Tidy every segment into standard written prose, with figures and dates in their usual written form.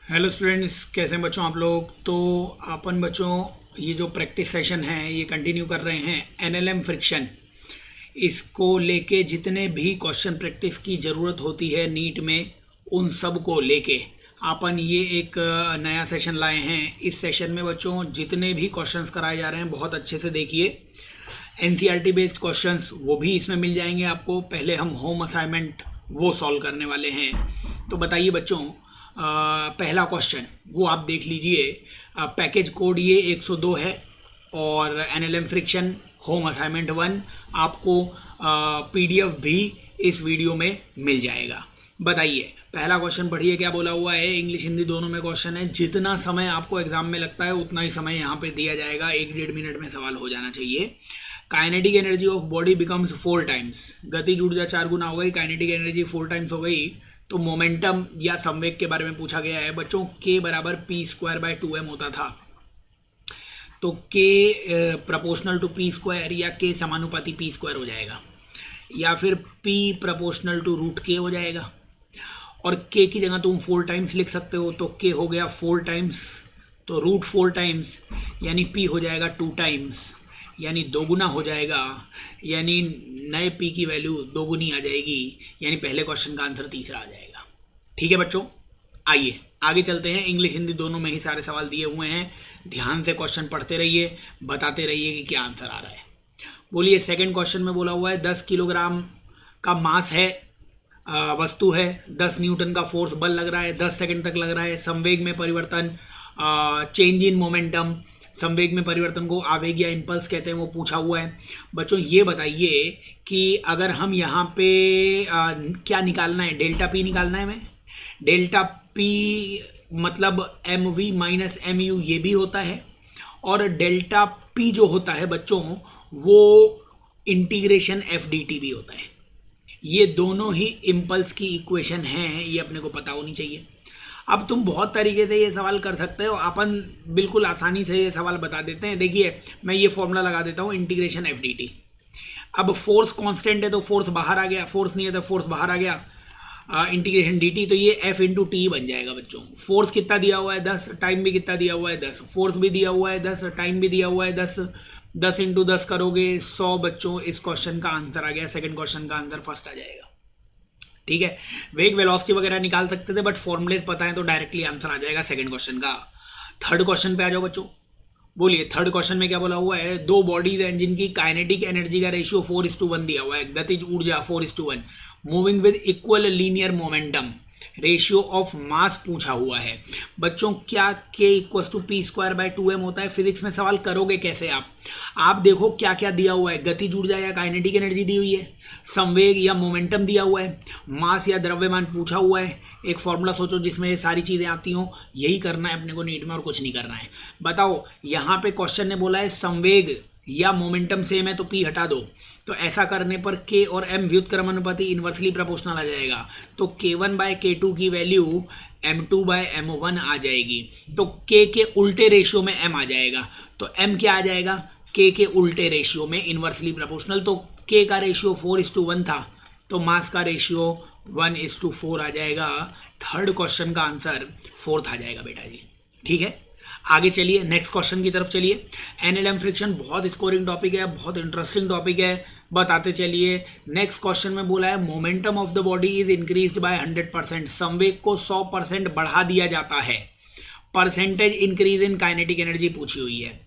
Hello students, कैसे हैं बच्चों आप लोग। तो अपन बच्चों ये जो प्रैक्टिस सेशन है ये कंटिन्यू कर रहे हैं एनएलएम फ्रिक्शन। इसको लेके जितने भी क्वेश्चन प्रैक्टिस की ज़रूरत होती है नीट में, उन सब को लेके अपन ये एक नया सेशन लाए हैं। इस सेशन में बच्चों जितने भी क्वेश्चंस कराए जा रहे हैं बहुत अच्छे से देखिए। एनसीईआरटी बेस्ड क्वेश्चंस वो भी इसमें मिल जाएंगे आपको। पहले हम होम असाइनमेंट वो सॉल्व करने वाले हैं। तो बताइए बच्चों, पहला क्वेश्चन वो आप देख लीजिए। पैकेज कोड ये 102 है और एनएलएम फ्रिक्शन होम असाइनमेंट 1 आपको पीडीएफ भी इस वीडियो में मिल जाएगा। बताइए पहला क्वेश्चन पढ़िए, क्या बोला हुआ है। इंग्लिश हिंदी दोनों में क्वेश्चन है। जितना समय आपको एग्जाम में लगता है उतना ही समय यहाँ पे दिया जाएगा। 1-1.5 मिनट में सवाल हो जाना चाहिए। Kinetic energy of body becomes 4 times. गतिज ऊर्जा 4 गुना हो गई, काइनेटिक एनर्जी 4 टाइम्स हो गई। तो मोमेंटम या संवेग के बारे में पूछा गया है बच्चों। k बराबर p²/2m होता था। तो k प्रोपोर्शनल टू p² या k समानुपाती p² हो जाएगा, या फिर p प्रोपोर्शनल टू √k हो जाएगा। और k की जगह तुम 4 टाइम्स लिख सकते हो, तो k हो गया 4 टाइम्स, तो √4 टाइम्स यानी p हो जाएगा 2 टाइम्स, यानी दोगुना हो जाएगा। यानी नए p की वैल्यू दोगुनी आ जाएगी, यानी पहले क्वेश्चन का आंसर तीसरा आ जाएगा। ठीक है बच्चों, आइए आगे चलते हैं। इंग्लिश हिंदी दोनों में ही सारे सवाल दिए हुए हैं। ध्यान से क्वेश्चन पढ़ते रहिए, बताते रहिए कि क्या आंसर आ रहा है। बोलिए, सेकंड क्वेश्चन में बोला हुआ है 10 किलोग्राम का मास है, वस्तु है, 10 न्यूटन का फोर्स बल लग रहा है, 10 सेकंड तक लग रहा है। संवेग में परिवर्तन, चेंज इन मोमेंटम, संवेग में परिवर्तन को आवेग या इम्पल्स कहते हैं, वो पूछा हुआ है। बच्चों ये बताइए कि अगर हम यहाँ पे क्या निकालना है, डेल्टा पी निकालना है हमें। डेल्टा पी मतलब M we minus M U ये भी होता है, और डेल्टा पी जो होता है बच्चों वो इंटीग्रेशन एफ डी टी भी होता है। ये दोनों ही इम्पल्स की इक्वेशन हैं, ये अपने को पता होनी चाहिए। अब तुम बहुत तरीके से ये सवाल कर सकते हो, अपन बिल्कुल आसानी से ये सवाल बता देते हैं। देखिए मैं ये फॉर्मूला लगा देता हूँ, इंटीग्रेशन एफ डी टी। अब फोर्स कांस्टेंट है तो फोर्स बाहर आ गया, फोर्स नहीं है तो फोर्स बाहर आ गया। इंटीग्रेशन डी टी, तो ये एफ इंटू टी बन जाएगा बच्चों। फोर्स कितना दिया हुआ है 10, टाइम भी कितना दिया हुआ है 10, फोर्स भी दिया हुआ है 10, टाइम भी दिया हुआ है 10। 10 इंटू 10 करोगे 100 बच्चों। इस क्वेश्चन का आंसर आ गया, सेकंड क्वेश्चन का आंसर फर्स्ट आ जाएगा। ठीक है, वेग वेलोसिटी वगैरह निकाल सकते थे बट फॉर्मूलेज पता है तो डायरेक्टली आंसर आ जाएगा सेकंड क्वेश्चन का। थर्ड क्वेश्चन पे आ जाओ बच्चों। बोलिए थर्ड क्वेश्चन में क्या बोला हुआ है। 2 बॉडीज हैं जिनकी काइनेटिक एनर्जी का रेशियो 4:1 दिया हुआ है। गतिज ऊर्जा 4:1, moving with equal linear momentum, ratio of mass पूछा हुआ है बच्चों। क्या k = p²/2m होता है। फिजिक्स में सवाल करोगे कैसे आप देखो क्या क्या दिया हुआ है। गतिज ऊर्जा या काइनेटिक एनर्जी दी हुई है, संवेग या मोमेंटम दिया हुआ है, मास या द्रव्यमान पूछा हुआ है। एक फॉर्मूला सोचो जिसमें ये सारी चीज़ें आती हों। यही करना है अपने को नीट में, और कुछ नहीं करना है। बताओ यहाँ पे क्वेश्चन ने बोला है संवेग या मोमेंटम सेम है तो p हटा दो, तो ऐसा करने पर k और m व्युत्क्रमानुपाती इन्वर्सली प्रोपोर्शनल आ जाएगा। तो k1/k2 की वैल्यू m2/m1 आ जाएगी। तो k के उल्टे रेशियो में m आ जाएगा, तो m क्या आ जाएगा, k के उल्टे रेशियो में इन्वर्सली प्रोपोर्शनल। तो k का रेशियो 4:1 था, तो मास का रेशियो 1:4 आ जाएगा। थर्ड क्वेश्चन का आंसर 4th आ जाएगा बेटा जी। ठीक है, आगे चलिए नेक्स्ट क्वेश्चन की तरफ चलिए। एनएलएम फ्रिक्शन बहुत स्कोरिंग टॉपिक है, बहुत इंटरेस्टिंग टॉपिक है, बताते चलिए। नेक्स्ट क्वेश्चन में बोला है momentum of the body is increased by 100%। संवेग को 100% बढ़ा दिया जाता है। Percentage increase in kinetic energy पूछी हुई है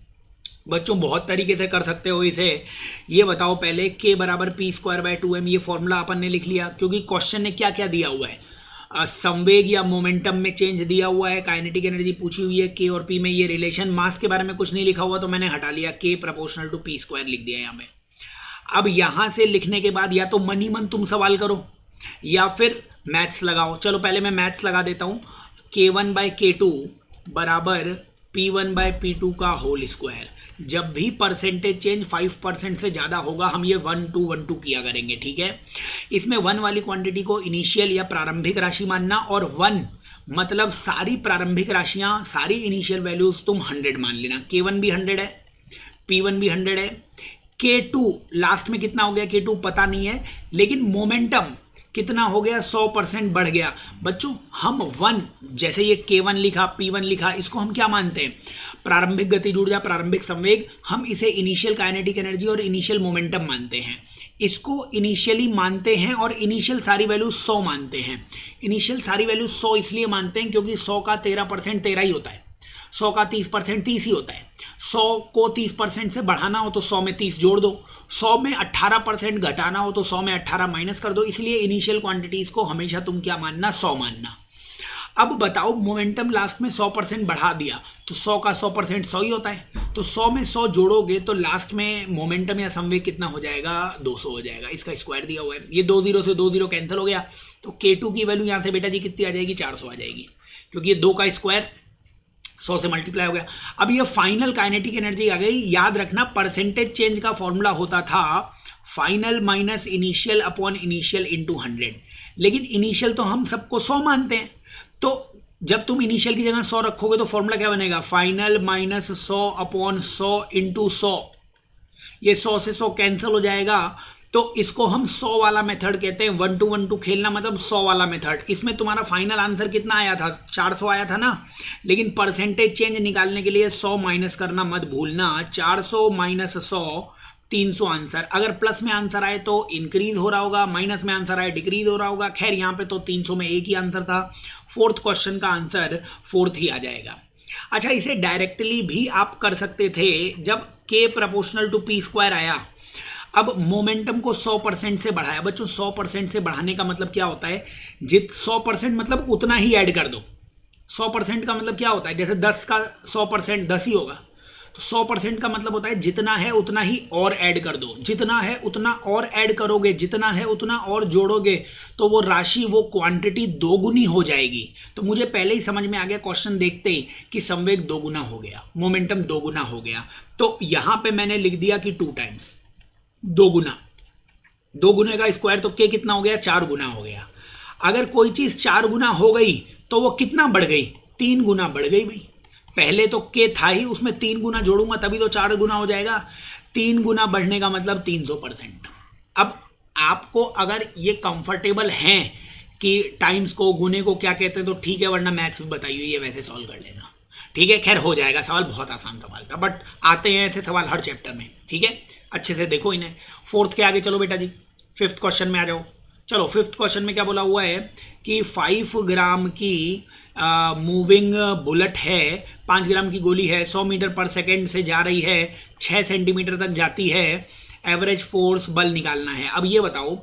बच्चों। बहुत तरीके से कर सकते हो इसे। ये बताओ पहले k बराबर p²/2m, ये फॉर्मूला अपन ने लिख लिया क्योंकि क्वेश्चन ने क्या क्या दिया हुआ है। संवेग या मोमेंटम में चेंज दिया हुआ है, काइनेटिक एनर्जी पूछी हुई है, k और p में ये रिलेशन। मास के बारे में कुछ नहीं लिखा हुआ तो मैंने हटा लिया, k प्रोपोर्शनल टू p² लिख दिया यहाँ पे। अब यहाँ से लिखने के बाद या तो मन ही मन तुम सवाल करो या फिर मैथ्स लगाओ। चलो पहले मैं मैथ्स लगा देता हूँ। k1/k2 बराबर p1/p2 का होल स्क्वायर। जब भी परसेंटेज चेंज 5% से ज़्यादा होगा हम ये 1-2-1-2 किया करेंगे। ठीक है, इसमें 1 वाली क्वांटिटी को इनिशियल या प्रारंभिक राशि मानना, और 1 मतलब सारी प्रारंभिक राशियाँ, सारी इनिशियल वैल्यूज तुम 100 मान लेना। k1 भी 100 है, p1 भी 100 है। k2 लास्ट में कितना हो गया, k2 पता नहीं है, लेकिन मोमेंटम कितना हो गया 100% बढ़ गया। बच्चों हम 1 जैसे ये K1 लिखा P1 लिखा, इसको हम क्या मानते हैं? प्रारंभिक गतिज ऊर्जा, प्रारंभिक संवेग। हम इसे इनिशियल काइनेटिक एनर्जी और इनिशियल मोमेंटम मानते हैं। इसको इनिशियली मानते हैं और इनिशियल सारी वैल्यू 100 मानते हैं। इनिशियल सारी वैल्यू 100 इसलिए मानते हैं क्योंकि 100 का 13% 13 ही होता है, 100 का 30% 30 ही होता है। 100 को 30% से बढ़ाना हो तो 100 में 30 जोड़ दो, 100 में 18% घटाना हो तो 100 में 18 माइनस कर दो। इसलिए इनिशियल क्वांटिटीज को हमेशा तुम क्या मानना? 100 मानना। अब बताओ मोमेंटम लास्ट में 100% बढ़ा दिया तो 100 का 100% 100 ही होता है, तो 100 में 100 जोड़ोगे तो लास्ट में मोमेंटम या संवेग कितना हो जाएगा? 200 हो जाएगा। इसका स्क्वायर दिया हुआ है, ये 2 0 से 2 0 कैंसिल हो गया, तो K2 की वैल्यू यहाँ से बेटा जी कितनी आ जाएगी? 400 आ जाएगी, क्योंकि ये 2 का स्क्वायर 100 से मल्टीप्लाई हो गया। अब ये फाइनल काइनेटिक एनर्जी आ गई। याद रखना परसेंटेज चेंज का फॉर्मूला होता था final minus initial upon initial into 100, लेकिन इनिशियल तो हम सबको 100 मानते हैं, तो जब तुम इनिशियल की जगह 100 रखोगे तो फॉर्मूला क्या बनेगा? Final minus 100 upon 100 into 100। ये 100 से 100 कैंसिल हो जाएगा, तो इसको हम 100 वाला मेथड कहते हैं। 1 to 1 2 खेलना मतलब 100 वाला मेथड। इसमें तुम्हारा फाइनल आंसर कितना आया था? 400 आया था ना, लेकिन परसेंटेज चेंज निकालने के लिए 100 माइनस करना मत भूलना। 400 माइनस 100 300 आंसर। अगर प्लस में आंसर आए तो इंक्रीज हो रहा होगा, माइनस में आंसर आए डिक्रीज हो रहा होगा। खैर यहाँ पे तो 300 में एक ही आंसर था, फोर्थ क्वेश्चन का आंसर फोर्थ ही आ जाएगा। अच्छा, इसे डायरेक्टली भी आप कर सकते थे जब K proportional to P square आया। अब मोमेंटम को 100% से बढ़ाया। बच्चों 100% से बढ़ाने का मतलब क्या होता है? 100% मतलब उतना ही ऐड कर दो। 100% का मतलब क्या होता है? जैसे 10 का 100% 10 ही होगा, तो 100% का मतलब होता है जितना है उतना ही और ऐड कर दो। जितना है उतना और ऐड करोगे, जितना है उतना और जोड़ोगे, तो वो राशि, वो क्वांटिटी दोगुनी हो जाएगी। तो मुझे पहले ही समझ में आ गया क्वेश्चन देखते ही कि संवेग दोगुना हो गया, मोमेंटम दोगुना हो गया। तो यहां पे मैंने लिख दिया कि 2 टाइम्स, दोगुना। 2 गुने का स्क्वायर तो K कितना हो गया? 4 गुना हो गया। अगर कोई चीज 4 गुना हो गई तो वो कितना बढ़ गई? 3 गुना बढ़ गई भाई। पहले तो K था ही, उसमें 3 गुना जोड़ूंगा तभी तो 4 गुना हो जाएगा। 3 गुना बढ़ने का मतलब 300%। अब आपको अगर ये कंफर्टेबल हैं कि टाइम्स को, गुने को क्या कहते हैं तो ठीक है, वरना मैथ्स भी बताइए, ये वैसे सॉल्व कर लेना। ठीक है, खैर हो जाएगा। सवाल बहुत आसान सवाल था, बट आते हैं ऐसे सवाल हर चैप्टर में। ठीक है, अच्छे से देखो इन्हें। फोर्थ के आगे चलो बेटा जी, 5th क्वेश्चन में आ जाओ। चलो 5th क्वेश्चन में क्या बोला हुआ है कि 5 ग्राम की मूविंग बुलेट है, 5 ग्राम की गोली है, 100 मीटर पर सेकेंड से जा रही है, 6 सेंटीमीटर तक जाती है, एवरेज फोर्स बल निकालना है। अब ये बताओ,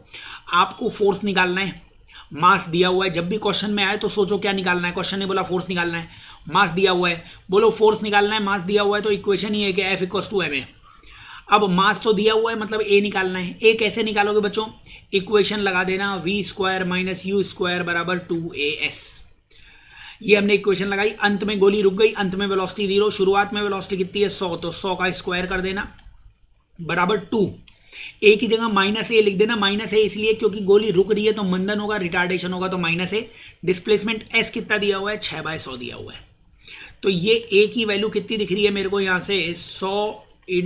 आपको फोर्स निकालना है, मास दिया हुआ है। जब भी क्वेश्चन में आए तो सोचो क्या निकालना है। क्वेश्चन ने बोला फोर्स निकालना है, मास दिया हुआ है, बोलो फोर्स निकालना है, मास दिया हुआ है, तो इक्वेशन ही है कि F = ma। अब मास तो दिया हुआ है, मतलब A निकालना है। A कैसे निकालोगे बच्चों? इक्वेशन लगा देना, v² - u² = 2as। ये हमने इक्वेशन लगाई, अंत में गोली रुक गई, अंत में वेलोसिटी 0, शुरुआत में वेलोसिटी कितनी है? 100, तो 100 का स्क्वायर कर देना बराबर 2। A की जगह -a लिख देना। -a इसलिए क्योंकि गोली रुक रही है तो मंदन होगा, रिटार्डेशन होगा, तो -a। डिस्प्लेसमेंट s कितना दिया हुआ है? 6/100 दिया हुआ है। तो ये A की वैल्यू कितनी दिख रही है मेरे को यहाँ से? 100 ×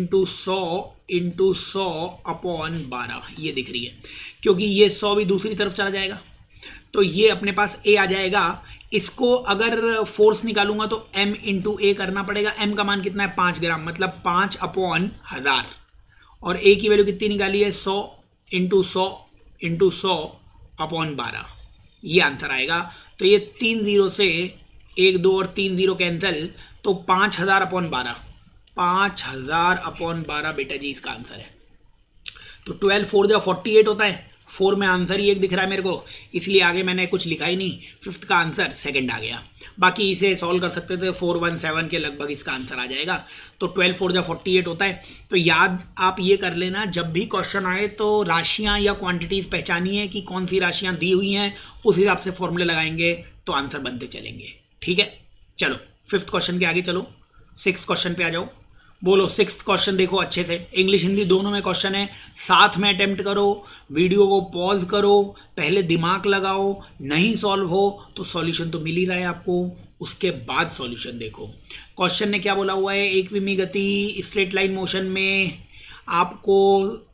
100 अपॉन 12 ये दिख रही है, क्योंकि ये 100 भी दूसरी तरफ चला जाएगा, तो ये अपने पास A आ जाएगा। इसको अगर फोर्स निकालूंगा तो m × a करना पड़ेगा। m का मान कितना है? 5 ग्राम, मतलब 5/1000। और A की वैल्यू कितनी निकाली है? 100 × 100 अपॉन 12, ये आंसर आएगा। तो ये 3 0 से 1 2 और 3 0 कैंसिल, तो 5000/12, 5000/12 बेटा जी इसका आंसर है। तो 12 4 जा 48 होता है, 4 में आंसर ही एक दिख रहा है मेरे को, इसलिए आगे मैंने कुछ लिखा ही नहीं। 5th का आंसर 2nd आ गया। बाकी इसे सॉल्व कर सकते थे, 417 के लगभग इसका आंसर आ जाएगा। तो 12 4 जा 48 होता है। तो याद आप ये कर लेना, जब भी क्वेश्चन आए तो राशियां या क्वांटिटीज पहचानिए कि कौन सी राशियां दी हुई हैं, उस हिसाब से फॉर्मूले लगाएंगे तो आंसर बनते चलेंगे। ठीक है, चलो 5th क्वेश्चन के आगे चलो, 6th क्वेश्चन पे आ जाओ। बोलो 6th क्वेश्चन देखो अच्छे से, इंग्लिश हिंदी दोनों में क्वेश्चन है, साथ में अटेम्प्ट करो, वीडियो को पॉज करो, पहले दिमाग लगाओ, नहीं सॉल्व हो तो सॉल्यूशन तो मिल ही रहा है आपको, उसके बाद सॉल्यूशन देखो। क्वेश्चन ने क्या बोला हुआ है? एक विमी गति स्ट्रेट लाइन मोशन में आपको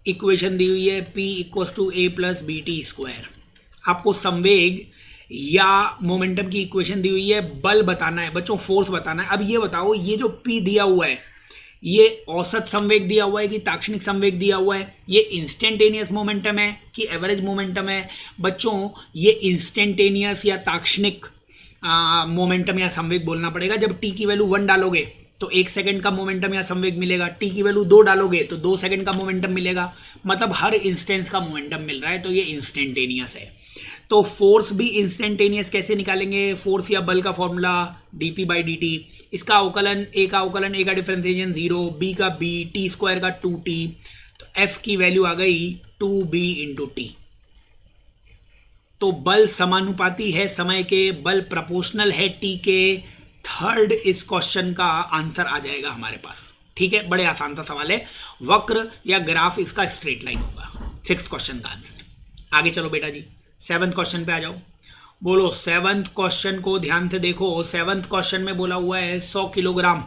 इक्वेशन दी हुई है P = a + bt²। आपको संवेग या मोमेंटम की इक्वेशन दी हुई है, बल बताना है बच्चों, फोर्स बताना है। अब ये बताओ, ये जो P दिया हुआ है ये औसत संवेग दिया हुआ है कि ताक्षणिक संवेग दिया हुआ है? ये इंस्टेंटेनियस मोमेंटम है कि एवरेज मोमेंटम है? बच्चों ये इंस्टेंटेनियस या ताक्षणिक मोमेंटम या संवेग बोलना पड़ेगा। जब टी की वैल्यू 1 डालोगे तो 1 सेकंड का मोमेंटम या संवेग मिलेगा, टी की वैल्यू 2 डालोगे तो 2 सेकंड का मोमेंटम मिलेगा, मतलब हर इंस्टेंस का मोमेंटम मिल रहा है, तो ये इंस्टेंटेनियस है। तो फोर्स भी इंस्टेंटेनियस कैसे निकालेंगे? फोर्स या बल का फॉर्मूला dp/dt, इसका अवकलन ए का डिफरेंशिएशन 0, बी का b, टी स्क्वायर का 2t, तो f की वैल्यू आ गई 2b × t। तो बल समानुपाती है समय के, बल प्रोपोर्शनल है टी के। थर्ड इस क्वेश्चन का आंसर आ जाएगा हमारे पास। ठीक है, बड़े आसान सा सवाल है, वक्र या ग्राफ इसका स्ट्रेट लाइन होगा। 6th क्वेश्चन का आंसर। आगे चलो बेटा जी, 7th क्वेश्चन पे आ जाओ। बोलो 7th क्वेश्चन को ध्यान से देखो। 7th क्वेश्चन में बोला हुआ है 100 किलोग्राम,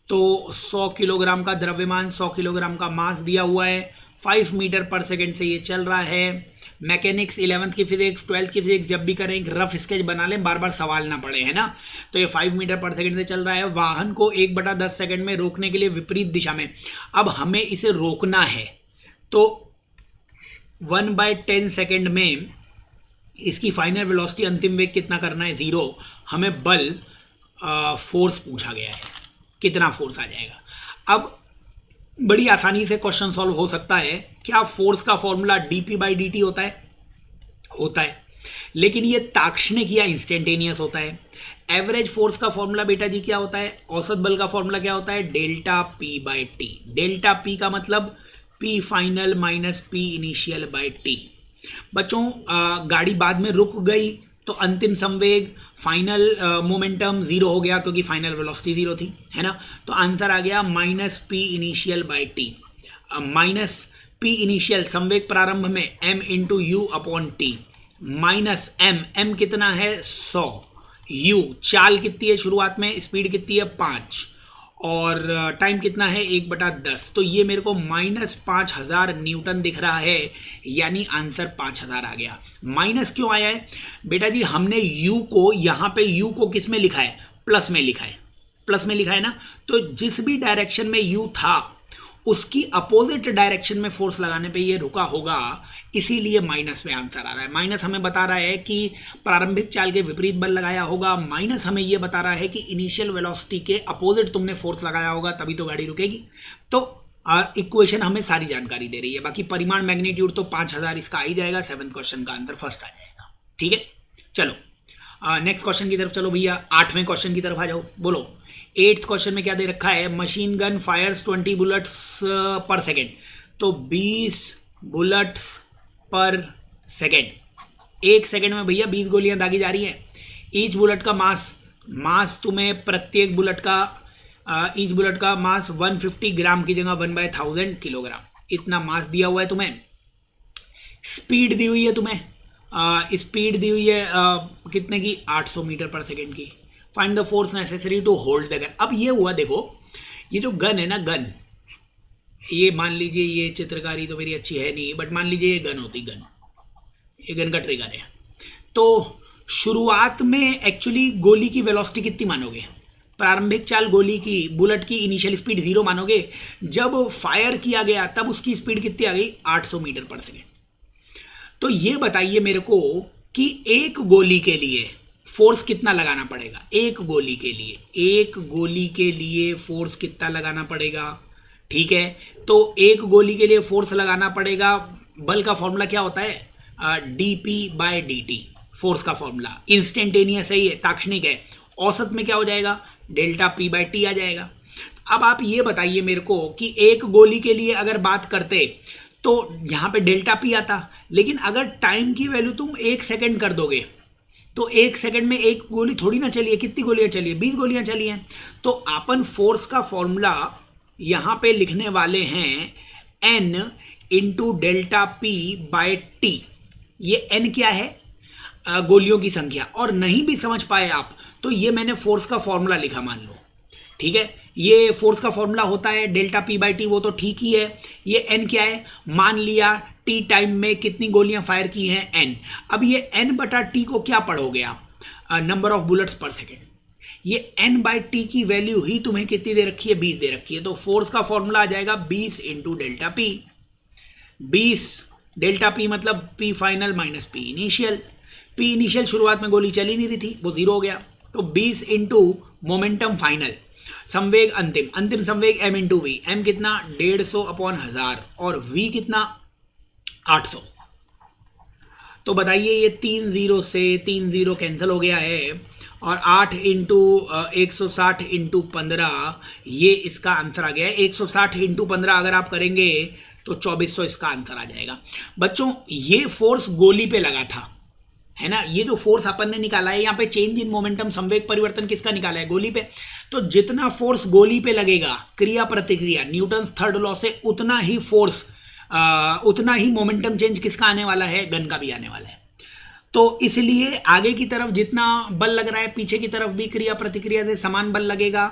तो 100 किलोग्राम का द्रव्यमान, 100 किलोग्राम का मास दिया हुआ है, 5 मीटर पर सेकंड से ये चल रहा है। मैकेनिक्स 11th की फिजिक्स 12th की फिजिक्स जब भी करें एक रफ स्केच बना लें, बार बार सवाल ना पड़े, है ना। तो ये 5 मीटर पर सेकंड से चल रहा है। वाहन को 1/10 सेकंड में रोकने के लिए विपरीत दिशा में, अब हमें इसे रोकना है, तो 1/10 सेकंड में इसकी फाइनल वेलोसिटी, अंतिम वेग कितना करना है? 0। हमें बल फोर्स पूछा गया है, कितना फोर्स आ जाएगा। अब बड़ी आसानी से क्वेश्चन सॉल्व हो सकता है। क्या फोर्स का फॉर्मूला dp/dt होता है? होता है, लेकिन ये ताक्षणिक या इंस्टेंटेनियस होता है। एवरेज फोर्स का फॉर्मूला बेटा जी क्या होता है? औसत बल का फॉर्मूला क्या होता है? ΔP/t। डेल्टा पी का मतलब P final minus P initial by T। बच्चों गाड़ी बाद में रुक गई तो अंतिम संवेग, फाइनल मोमेंटम 0 हो गया क्योंकि फाइनल वेलोसिटी 0 थी, है ना। तो आंसर आ गया minus P initial by T। Minus P initial संवेग प्रारंभ में m × u/t माइनस m कितना है? 100। u चाल कितनी है शुरुआत में, स्पीड कितनी है? 5, और टाइम कितना है? 1/10। तो ये मेरे को -5000 न्यूटन दिख रहा है, यानी आंसर 5000 आ गया। माइनस क्यों आया है बेटा जी? हमने u को यहाँ पे u को किस में लिखा है? प्लस में लिखा है, प्लस में लिखा है ना। तो जिस भी डायरेक्शन में u था उसकी अपोजिट डायरेक्शन में फोर्स लगाने पे ये रुका होगा, इसीलिए माइनस में आंसर आ रहा है। माइनस हमें बता रहा है कि प्रारंभिक चाल के विपरीत बल लगाया होगा, माइनस हमें ये बता रहा है कि इनिशियल वेलोसिटी के अपोजिट तुमने फोर्स लगाया होगा, तभी तो गाड़ी रुकेगी। तो इक्वेशन हमें सारी जानकारी दे रही है। बाकी परिमाण मैग्नीट्यूड तो 5000 इसका आ ही जाएगा। 7th क्वेश्चन का आंसर फर्स्ट आ जाएगा। ठीक है, चलो नेक्स्ट क्वेश्चन की तरफ चलो भैया। 8वें क्वेश्चन की तरफ आ जाओ। बोलो 8th क्वेश्चन में क्या दे रखा है? मशीन गन फायर्स 20 बुलेट्स पर सेकेंड, तो 20 बुलेट्स पर सेकेंड। 1 सेकेंड में भैया 20 गोलियां दागी जा रही हैं। ईच बुलेट का मास तुम्हें प्रत्येक बुलेट का ईच बुलेट का मास 150 ग्राम की जगह 1/1000 किलोग्राम, इतना मास दिया हुआ है तुम्हें। स्पीड दी हुई है तुम्हें, स्पीड दी हुई है कितने की? 800 मीटर पर सेकेंड की। Find the force necessary to hold the gun. अब ये हुआ, देखो ये जो गन है ना, गन, ये मान लीजिए, ये चित्रकारी तो मेरी अच्छी है नहीं, बट मान लीजिए ये गन होती, गन, ये गन का ट्रिगर है। तो शुरुआत में एक्चुअली गोली की वेलोसिटी कितनी मानोगे? प्रारंभिक चाल गोली की, बुलेट की इनिशियल स्पीड 0 मानोगे। जब फायर किया गया तब उसकी स्पीड कितनी आ गई? 800 मीटर पर सेकेंड। तो ये बताइए मेरे को कि एक गोली के लिए फोर्स कितना लगाना पड़ेगा? एक गोली के लिए फोर्स कितना लगाना पड़ेगा? ठीक है, तो एक गोली के लिए फोर्स लगाना पड़ेगा। बल का फॉर्मूला क्या होता है? dp/dt, फोर्स का फॉर्मूला। इंस्टेंटेनियस है, ये ताक्षणिक है। औसत में क्या हो जाएगा? ΔP/t आ जाएगा। अब आप ये बताइए मेरे को कि एक गोली के लिए अगर बात करते तो यहाँ पे ΔP आता, लेकिन अगर टाइम की वैल्यू तुम 1 सेकेंड कर दोगे तो 1 सेकेंड में एक गोली थोड़ी ना चली है। कितनी गोलियां चली है? 20 गोलियां चली हैं। तो अपन फोर्स का फॉर्मूला यहाँ पे लिखने वाले हैं n × ΔP/t। ये n क्या है? गोलियों की संख्या। और नहीं भी समझ पाए आप तो ये मैंने फोर्स का फॉर्मूला लिखा, मान लो। ठीक है, ये फोर्स का फॉर्मूला होता है डेल्टा पी बाई टी, वो तो ठीक ही है। ये एन क्या है, मान लिया टी टाइम में कितनी गोलियां फायर की हैं, एन। अब ये एन बटा टी को क्या पढ़ोगे आप, नंबर ऑफ बुलेट्स पर सेकेंड। ये एन बाई टी की वैल्यू ही तुम्हें कितनी दे रखी है, 20 दे रखी है। तो फोर्स का फॉर्मूला आ जाएगा 20 into delta P. 20 delta P मतलब P final minus P initial. P initial शुरुआत में गोली चली नहीं रही थी, वो 0 हो गया। तो 20 इंटू मोमेंटम फाइनल, संवेग अंतिम, अंतिम संवेग m इंटू वी। एम कितना, 150 अपॉन 1000, और v कितना, 800। तो बताइए ये 3 0 से 3 0 कैंसिल हो गया है, और 8 इंटू 160 इंटू 15, ये इसका आंसर आ गया है। 160 इंटू 15 अगर आप करेंगे तो 2400 इसका आंसर आ जाएगा। बच्चों ये फोर्स गोली पे लगा था, है ना। ये जो फोर्स अपन ने निकाला है यहाँ पे चेंज इन मोमेंटम, संवेग परिवर्तन किसका निकाला है, गोली पे। तो जितना फोर्स गोली पे लगेगा, क्रिया प्रतिक्रिया, न्यूटन्स थर्ड लॉ से उतना ही फोर्स, उतना ही मोमेंटम चेंज किसका आने वाला है, गन का भी आने वाला है। तो इसलिए आगे की तरफ जितना बल लग रहा है, पीछे की तरफ भी क्रिया प्रतिक्रिया से समान बल लगेगा।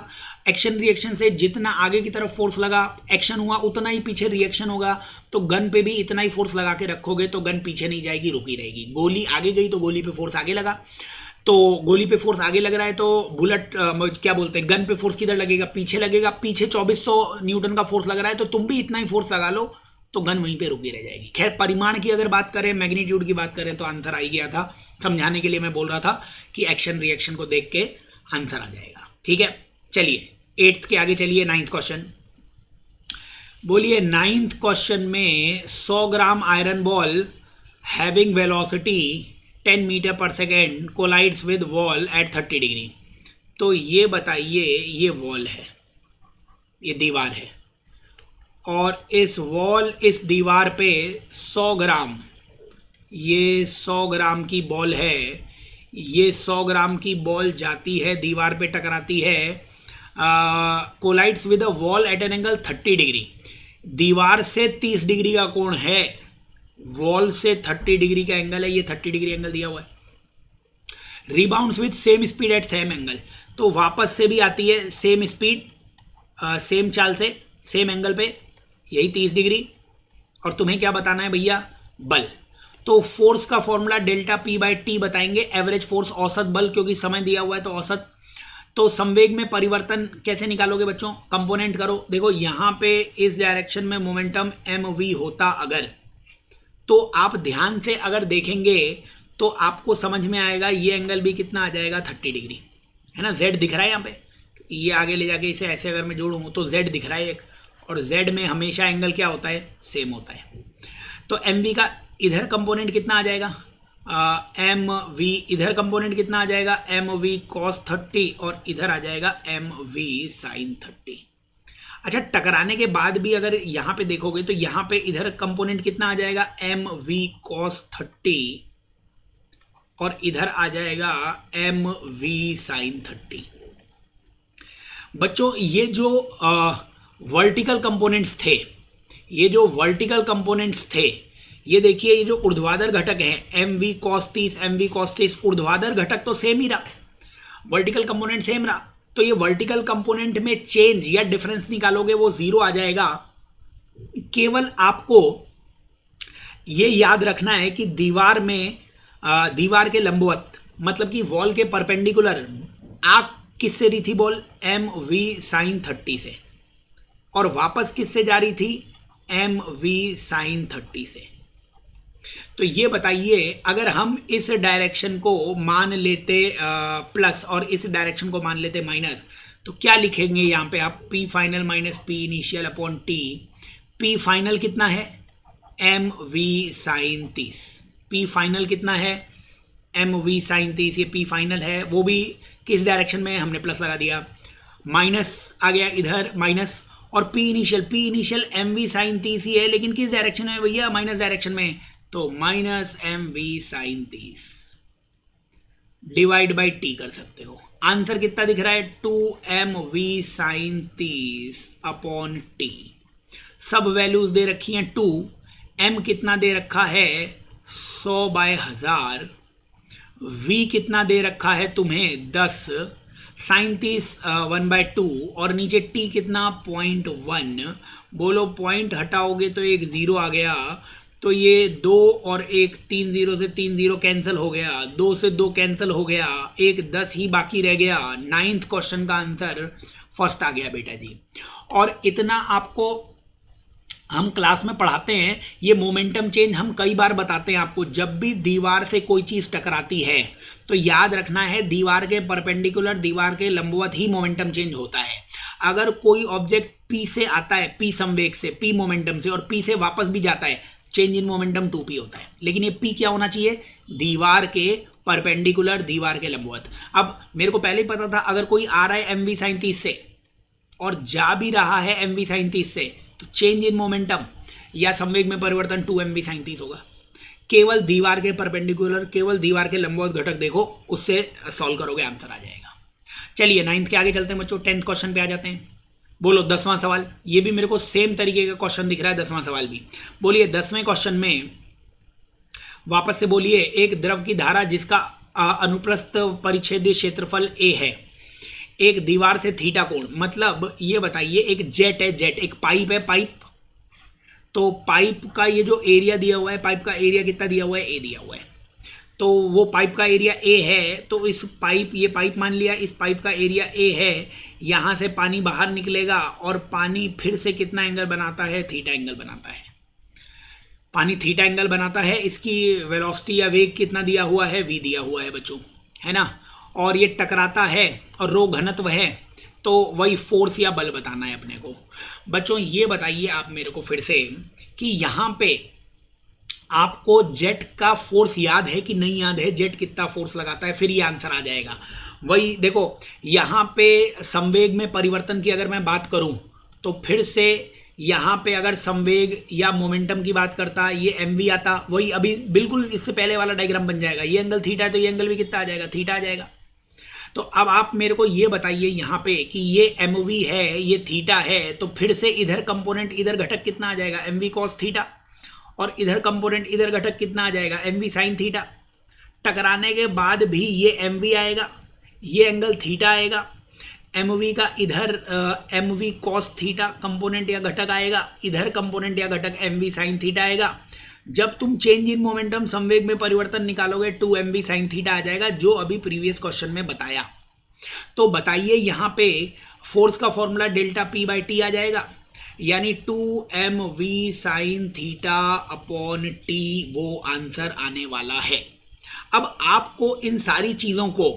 एक्शन रिएक्शन से जितना आगे की तरफ फोर्स लगा, एक्शन हुआ, उतना ही पीछे रिएक्शन होगा। तो गन पे भी इतना ही फोर्स लगा के रखोगे तो गन पीछे नहीं जाएगी, रुकी रहेगी। गोली आगे गई तो गोली पे फोर्स आगे लगा, तो गोली पे फोर्स आगे लग रहा है तो बुलेट क्या बोलते हैं, गन पे फोर्स किधर लगेगा, पीछे लगेगा। पीछे 2400 न्यूटन का फोर्स लग रहा है तो तुम भी इतना ही फोर्स लगा लो तो गन वहीं पे रुकी रह जाएगी। खैर परिमाण की अगर बात करें, मैग्नीट्यूड की बात करें तो आंसर आ ही गया था। समझाने के लिए मैं बोल रहा था कि एक्शन रिएक्शन को देख के आंसर आ जाएगा। ठीक है, चलिए 8th के आगे चलिए। 9th क्वेश्चन बोलिए। 9th क्वेश्चन में 100 gram iron ball having velocity 10 metre पर second collides with wall at 30 degree. तो ये बताइए, ये वॉल है, ये दीवार है, और इस वॉल, इस दीवार पे 100 ग्राम, ये 100 ग्राम की बॉल है। ये 100 ग्राम की बॉल जाती है, दीवार पे टकराती है, collides with a wall at an angle 30 degree. दीवार से 30 डिग्री का कोण है, वॉल से 30 डिग्री का एंगल है, ये 30 डिग्री एंगल दिया हुआ है। Rebounds with same speed at same angle, तो वापस से भी आती है सेम स्पीड, सेम चाल से, सेम एंगल पे, यही 30 डिग्री। और तुम्हें क्या बताना है भैया, बल। तो फोर्स का formula delta P by T बताएंगे, एवरेज फोर्स, औसत बल, क्योंकि समय दिया हुआ है तो औसत। तो संवेग में परिवर्तन कैसे निकालोगे बच्चों, कंपोनेंट करो। देखो यहाँ पे इस डायरेक्शन में मोमेंटम एम वी होता अगर, तो आप ध्यान से अगर देखेंगे तो आपको समझ में आएगा ये एंगल भी कितना आ जाएगा, 30 डिग्री, है ना। जेड दिख रहा है यहाँ पे, ये आगे ले जाके इसे ऐसे अगर मैं जोड़ूँ तो जेड दिख रहा है एक, और z में हमेशा एंगल क्या होता है, सेम होता है। तो एम वी का इधर कंपोनेंट कितना आ जाएगा, एम वी, इधर कंपोनेंट कितना आ जाएगा, एम वी कॉस 30, और इधर आ जाएगा एम वी साइन 30। अच्छा, टकराने के बाद भी अगर यहाँ पे देखोगे तो यहाँ पे इधर कंपोनेंट कितना आ जाएगा, एम वी कॉस 30, और इधर आ जाएगा एम वी साइन 30। बच्चों ये जो वर्टिकल कंपोनेंट्स थे, ये जो वर्टिकल कंपोनेंट्स थे, ये देखिए, ये जो ऊर्ध्वाधर घटक हैं M V cos 30, M V cos 30, ऊर्ध्वाधर घटक तो सेम ही रहा, वर्टिकल कंपोनेंट सेम रहा। तो ये वर्टिकल कंपोनेंट में चेंज या डिफरेंस निकालोगे वो 0 आ जाएगा। केवल आपको ये याद रखना है कि दीवार में, दीवार के लंबवत, मतलब कि वॉल के परपेंडिकुलर आग किससे रही थी बॉल, एम वी साइन 30 से, और वापस किससे जा रही थी, एम वी साइन 30 से। तो ये बताइए, अगर हम इस डायरेक्शन को मान लेते प्लस और इस डायरेक्शन को मान लेते माइनस, तो क्या लिखेंगे यहाँ पे आप, P final minus P initial upon T. P final कितना है, M we sine 30। P final कितना है, एम वी साइन 30, ये पी फाइनल है, वो भी किस डायरेक्शन में, हमने प्लस लगा दिया, माइनस आ गया इधर माइनस, और P initial M we sine 30 ही है, लेकिन किस डायरेक्शन में भैया, माइनस डायरेक्शन में, तो minus m we sine 30 divide by t कर सकते हो। आंसर कितना दिख रहा है, 2 mv साइन 30 अपॉन टी। सब वैल्यूज दे रखी हैं 2, m कितना दे रखा है 100/1000, v कितना दे रखा है तुम्हें 10, साइन 30 1/2 और नीचे टी कितना 0.1। बोलो पॉइंट हटाओगे तो एक ज़ीरो आ गया, तो ये 2 और 1 3 0 से 3 0 कैंसिल हो गया, 2 से 2 कैंसिल हो गया, एक 10 ही बाकी रह गया। 9th क्वेश्चन का आंसर फर्स्ट आ गया बेटा जी। और इतना आपको हम क्लास में पढ़ाते हैं, ये मोमेंटम चेंज हम कई बार बताते हैं आपको। जब भी दीवार से कोई चीज़ टकराती है तो याद रखना है दीवार के परपेंडिकुलर, दीवार के लंबवत ही मोमेंटम चेंज होता है। अगर कोई ऑब्जेक्ट पी से आता है, पी संवेग से, पी मोमेंटम से, और पी से वापस भी जाता है, चेंज इन मोमेंटम 2p होता है। लेकिन ये p क्या होना चाहिए, दीवार के परपेंडिकुलर, दीवार के लंबवत। अब मेरे को पहले ही पता था अगर कोई आ रहा है mv sin 30 से और जा भी रहा है mv sin 30 से, तो चेंज इन मोमेंटम या संवेग में परिवर्तन 2mv sin 30 होगा। केवल दीवार के परपेंडिकुलर, केवल दीवार के लंबवत घटक देखो, उससे सॉल्व करोगे, आंसर आ जाएगा। चलिए 9th के आगे चलते हैं बच्चों, 10th क्वेश्चन पे आ जाते हैं। बोलो 10वां सवाल, ये भी मेरे को सेम तरीके का क्वेश्चन दिख रहा है, 10वां सवाल भी। बोलिए 10वें क्वेश्चन में वापस से बोलिए, एक द्रव की धारा जिसका अनुप्रस्थ परिच्छेदीय क्षेत्रफल a है, एक दीवार से थीटा कोण, मतलब ये बताइए एक जेट है, जेट एक पाइप है, पाइप, तो पाइप का ये जो एरिया दिया हुआ है, पाइप का एरिया कितना दिया हुआ है, ए दिया हुआ है, तो वो पाइप का एरिया ए है, तो इस पाइप, ये पाइप मान लिया, इस पाइप का एरिया ए है, यहाँ से पानी बाहर निकलेगा और पानी फिर से कितना एंगल बनाता है, थीटा एंगल बनाता है। पानी थीटा एंगल बनाता है, इसकी वेलोसिटी या वेग कितना दिया हुआ है, v दिया हुआ है बच्चों, है ना। और ये टकराता है और रो घनत्व है, तो वही फोर्स या बल बताना है अपने को। बच्चों ये बताइए आप मेरे को फिर से कि यहाँ पे आपको जेट का फोर्स याद है कि नहीं याद है, जेट कितना फोर्स लगाता है, फिर ये आंसर आ जाएगा। वही देखो यहाँ पे संवेग में परिवर्तन की अगर मैं बात करूँ तो फिर से यहाँ पे अगर संवेग या मोमेंटम की बात करता, ये mv आता, वही अभी बिल्कुल इससे पहले वाला डायग्राम बन जाएगा। ये एंगल थीटा है तो ये एंगल भी कितना आ जाएगा, थीटा आ जाएगा। तो अब आप मेरे को ये बताइए यहाँ पे कि ये mv है, ये थीटा है, तो फिर से इधर कंपोनेंट, इधर घटक कितना आ जाएगा, mv cos थीटा, और इधर कंपोनेंट, इधर घटक कितना आ जाएगा, mv sin थीटा। टकराने के बाद भी ये mv आएगा, ये एंगल थीटा आएगा, mv का इधर mv cos थीटा कंपोनेंट या घटक आएगा, इधर कंपोनेंट या घटक mv sin थीटा आएगा। जब तुम चेंज इन मोमेंटम, संवेग में परिवर्तन निकालोगे, 2mv sin थीटा आ जाएगा, जो अभी प्रीवियस क्वेश्चन में बताया। तो बताइए यहाँ पे फोर्स का फॉर्मूला डेल्टा p/t आ जाएगा, यानी 2mv sin theta upon t, वो आंसर आने वाला है। अब आपको इन सारी चीज़ों को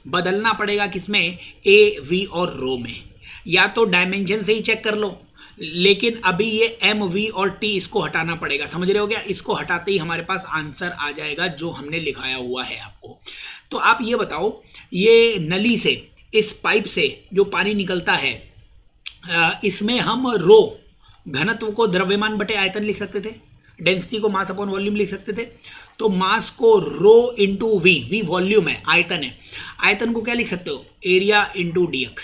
बदलना पड़ेगा, किसमें, a, v और रो में, या तो डायमेंशन से ही चेक कर लो, लेकिन अभी ये m, v और t इसको हटाना पड़ेगा, समझ रहे हो क्या। इसको हटाते ही हमारे पास आंसर आ जाएगा जो हमने लिखाया हुआ है आपको। तो आप ये बताओ, ये नली से, इस पाइप से जो पानी निकलता है, इसमें हम रो घनत्व को द्रव्यमान बटे आयतन लिख सकते थे, डेंसिटी को मास अपॉन वॉल्यूम लिख सकते थे। तो मास को rho into we, V volume है, आयतन है, आयतन को क्या लिख सकते हो, area into dx,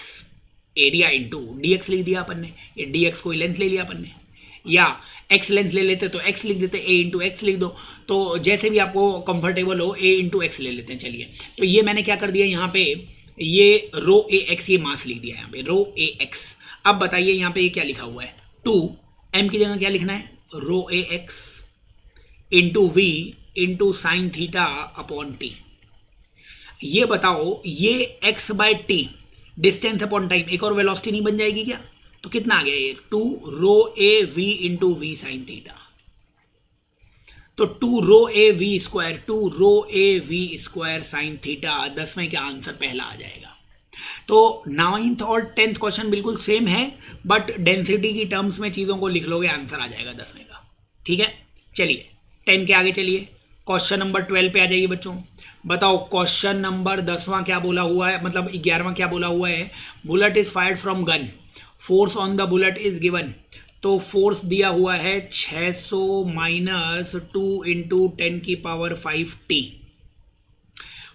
area into dx लिख दिया अपन ने, ये dx को लेंथ ले लिया अपन ने, या x लेंथ ले लेते तो x लिख देते, a इंटू एक्स लिख दो, तो जैसे भी आपको कंफर्टेबल हो, a इंटू एक्स ले लेते हैं। चलिए, तो ये मैंने क्या कर दिया यहाँ पे, ये रो ए एक्स, ये मास लिख दिया यहाँ पे, रो ए एक्स। अब बताइए यहाँ पे ये क्या लिखा हुआ है, 2m की जगह क्या लिखना है, rho A X into V into sine theta upon T. ये बताओ, ये x/t डिस्टेंस अपॉन टाइम, एक और वेलोसिटी नहीं बन जाएगी क्या, तो कितना आ गया ये, 2 rho A V into V sine theta, तो 2 rho A V square, 2 rho A V square sine theta, 10वें का आंसर पहला आ जाएगा। तो 9th और 10th क्वेश्चन बिल्कुल सेम है, बट डेंसिटी की टर्म्स में चीज़ों को लिख लोगे, आंसर आ जाएगा 10वें का। ठीक है, चलिए 10 के आगे चलिए, क्वेश्चन नंबर 12 पे आ जाइए बच्चों। बताओ क्वेश्चन नंबर 10वां क्या बोला हुआ है, मतलब 11वां क्या बोला हुआ है, bullet is fired from gun, force on the bullet is given. तो फोर्स दिया हुआ है 600 minus 2 into 10⁵ t।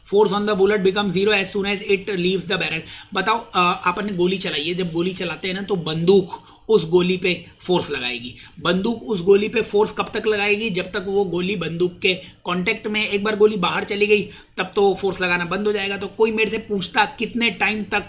Force on the bullet become 0 as soon as it leaves the barrel. बताओ, आपने गोली चलाई है, जब गोली चलाते हैं ना तो बंदूक उस गोली पे फोर्स लगाएगी। बंदूक उस गोली पे फोर्स कब तक लगाएगी? जब तक वो गोली बंदूक के कांटेक्ट में, एक बार गोली बाहर चली गई तब तो फोर्स लगाना बंद हो जाएगा। तो कोई मेरे से पूछता कितने टाइम तक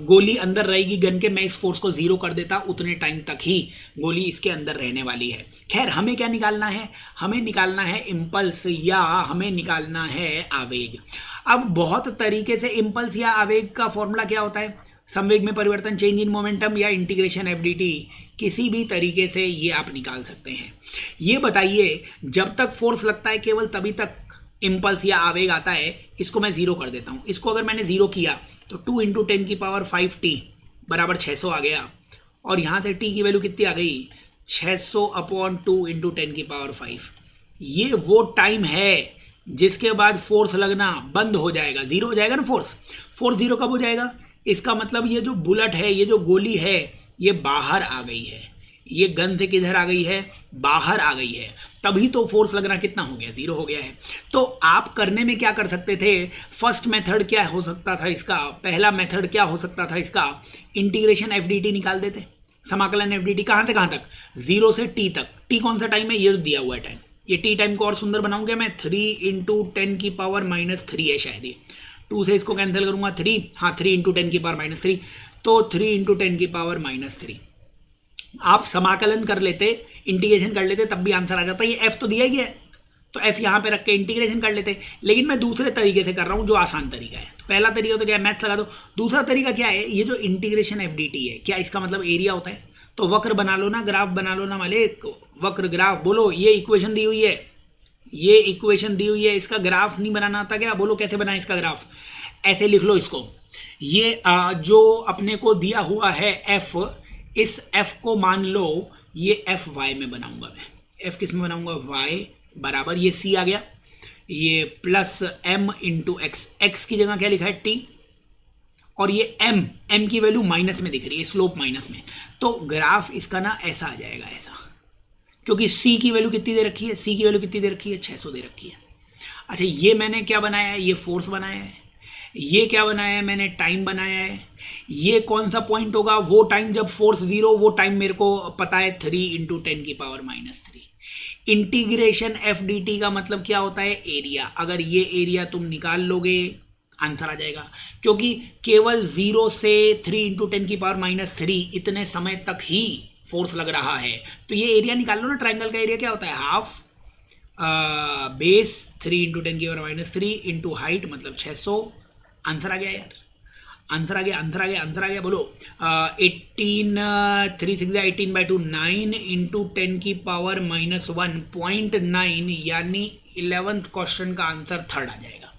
गोली अंदर रहेगी गन के, मैं इस फोर्स को जीरो कर देता, उतने टाइम तक ही गोली इसके अंदर रहने वाली है। खैर, हमें क्या निकालना है? हमें निकालना है इम्पल्स या हमें निकालना है आवेग। अब बहुत तरीके से इम्पल्स या आवेग का फॉर्मूला क्या होता है? संवेग में परिवर्तन, चेंज इन मोमेंटम या इंटीग्रेशन एफडीटी, किसी भी तरीके से ये आप निकाल सकते हैं। ये बताइए, जब तक फोर्स लगता है केवल तभी तक इम्पल्स या आवेग आता है। इसको मैं जीरो कर देता हूँ। इसको अगर मैंने जीरो किया तो 2 × 10⁵ t बराबर 600 आ गया, और यहाँ से t की वैल्यू कितनी आ गई? 600/2 × 10⁵। ये वो टाइम है जिसके बाद फोर्स लगना बंद हो जाएगा, जीरो हो जाएगा ना फोर्स। फोर्स जीरो कब हो जाएगा? इसका मतलब ये जो बुलेट है, ये जो गोली है, ये बाहर आ गई है। ये गन से किधर आ गई है? बाहर आ गई है। तभी तो फोर्स लगना कितना हो गया? जीरो हो गया है। तो आप करने में क्या कर सकते थे? फर्स्ट मेथड क्या हो सकता था इसका? पहला मेथड क्या हो सकता था इसका? इंटीग्रेशन एफडीटी निकाल देते। समाकलन एफडीटी कहाँ से कहाँ तक? 0 से t तक। t कौन सा टाइम है? ये तो दिया हुआ है टाइम। ये t टाइम को और सुंदर बनाऊंगा मैं। 3 × 10⁻³ है शायद ये। 2 से इसको कैंसिल करूंगा 3, हाँ 3 × 10⁻³ तो 3 × 10⁻³ आप समाकलन कर लेते, इंटीग्रेशन कर लेते, तब भी आंसर आ जाता। ये f तो दिया ही है, तो f यहाँ पे रख के इंटीग्रेशन कर लेते। लेकिन मैं दूसरे तरीके से कर रहा हूँ, जो आसान तरीका है। तो पहला तरीका तो क्या है? मैथ्स लगा दो। दूसरा तरीका क्या है? ये जो इंटीग्रेशन एफडीटी है, क्या इसका मतलब एरिया होता है? तो वक्र बना लो ना, ग्राफ बना लो ना मालिक, वक्र ग्राफ। बोलो, ये इक्वेशन दी हुई है, ये इक्वेशन दी हुई है, इसका ग्राफ नहीं बनाना आता क्या? बोलो कैसे बनाए इसका ग्राफ? ऐसे लिख लो इसको। ये जो अपने को दिया हुआ है f, इस f को मान लो ये f y में बनाऊंगा मैं। f किस में बनाऊंगा? y बराबर, ये c आ गया, ये प्लस m × x। x की जगह क्या लिखा है? t, और ये m की वैल्यू माइनस में दिख रही है, स्लोप माइनस में। तो ग्राफ इसका ना ऐसा आ जाएगा, ऐसा, क्योंकि c की वैल्यू कितनी दे रखी है? c की वैल्यू कितनी दे रखी है? 600 दे रखी है। अच्छा, ये मैंने क्या बनाया है? ये फोर्स बनाया है। ये क्या बनाया है मैंने? टाइम बनाया है। ये कौन सा पॉइंट होगा? वो टाइम जब फोर्स जीरो, वो टाइम मेरे को पता है 3 × 10⁻³ इंटीग्रेशन एफडीटी का मतलब क्या होता है? एरिया। अगर ये एरिया तुम निकाल लोगे, आंसर आ जाएगा। क्योंकि केवल 0 से 3 × 10⁻³ इतने समय तक ही फोर्स लग रहा है। तो ये एरिया निकाल लो ना। ट्राइंगल का एरिया क्या होता है? हाफ बेस 3 × 10⁻³ इंटू हाइट, मतलब 600। आंसर आ गया यार, आंसर आ गया, आंसर आ गया, आंसर आ गया। बोलो 18 3 6 18/2 9 × 10⁻⁻1.9, यानी 11th क्वेश्चन का आंसर थर्ड आ जाएगा।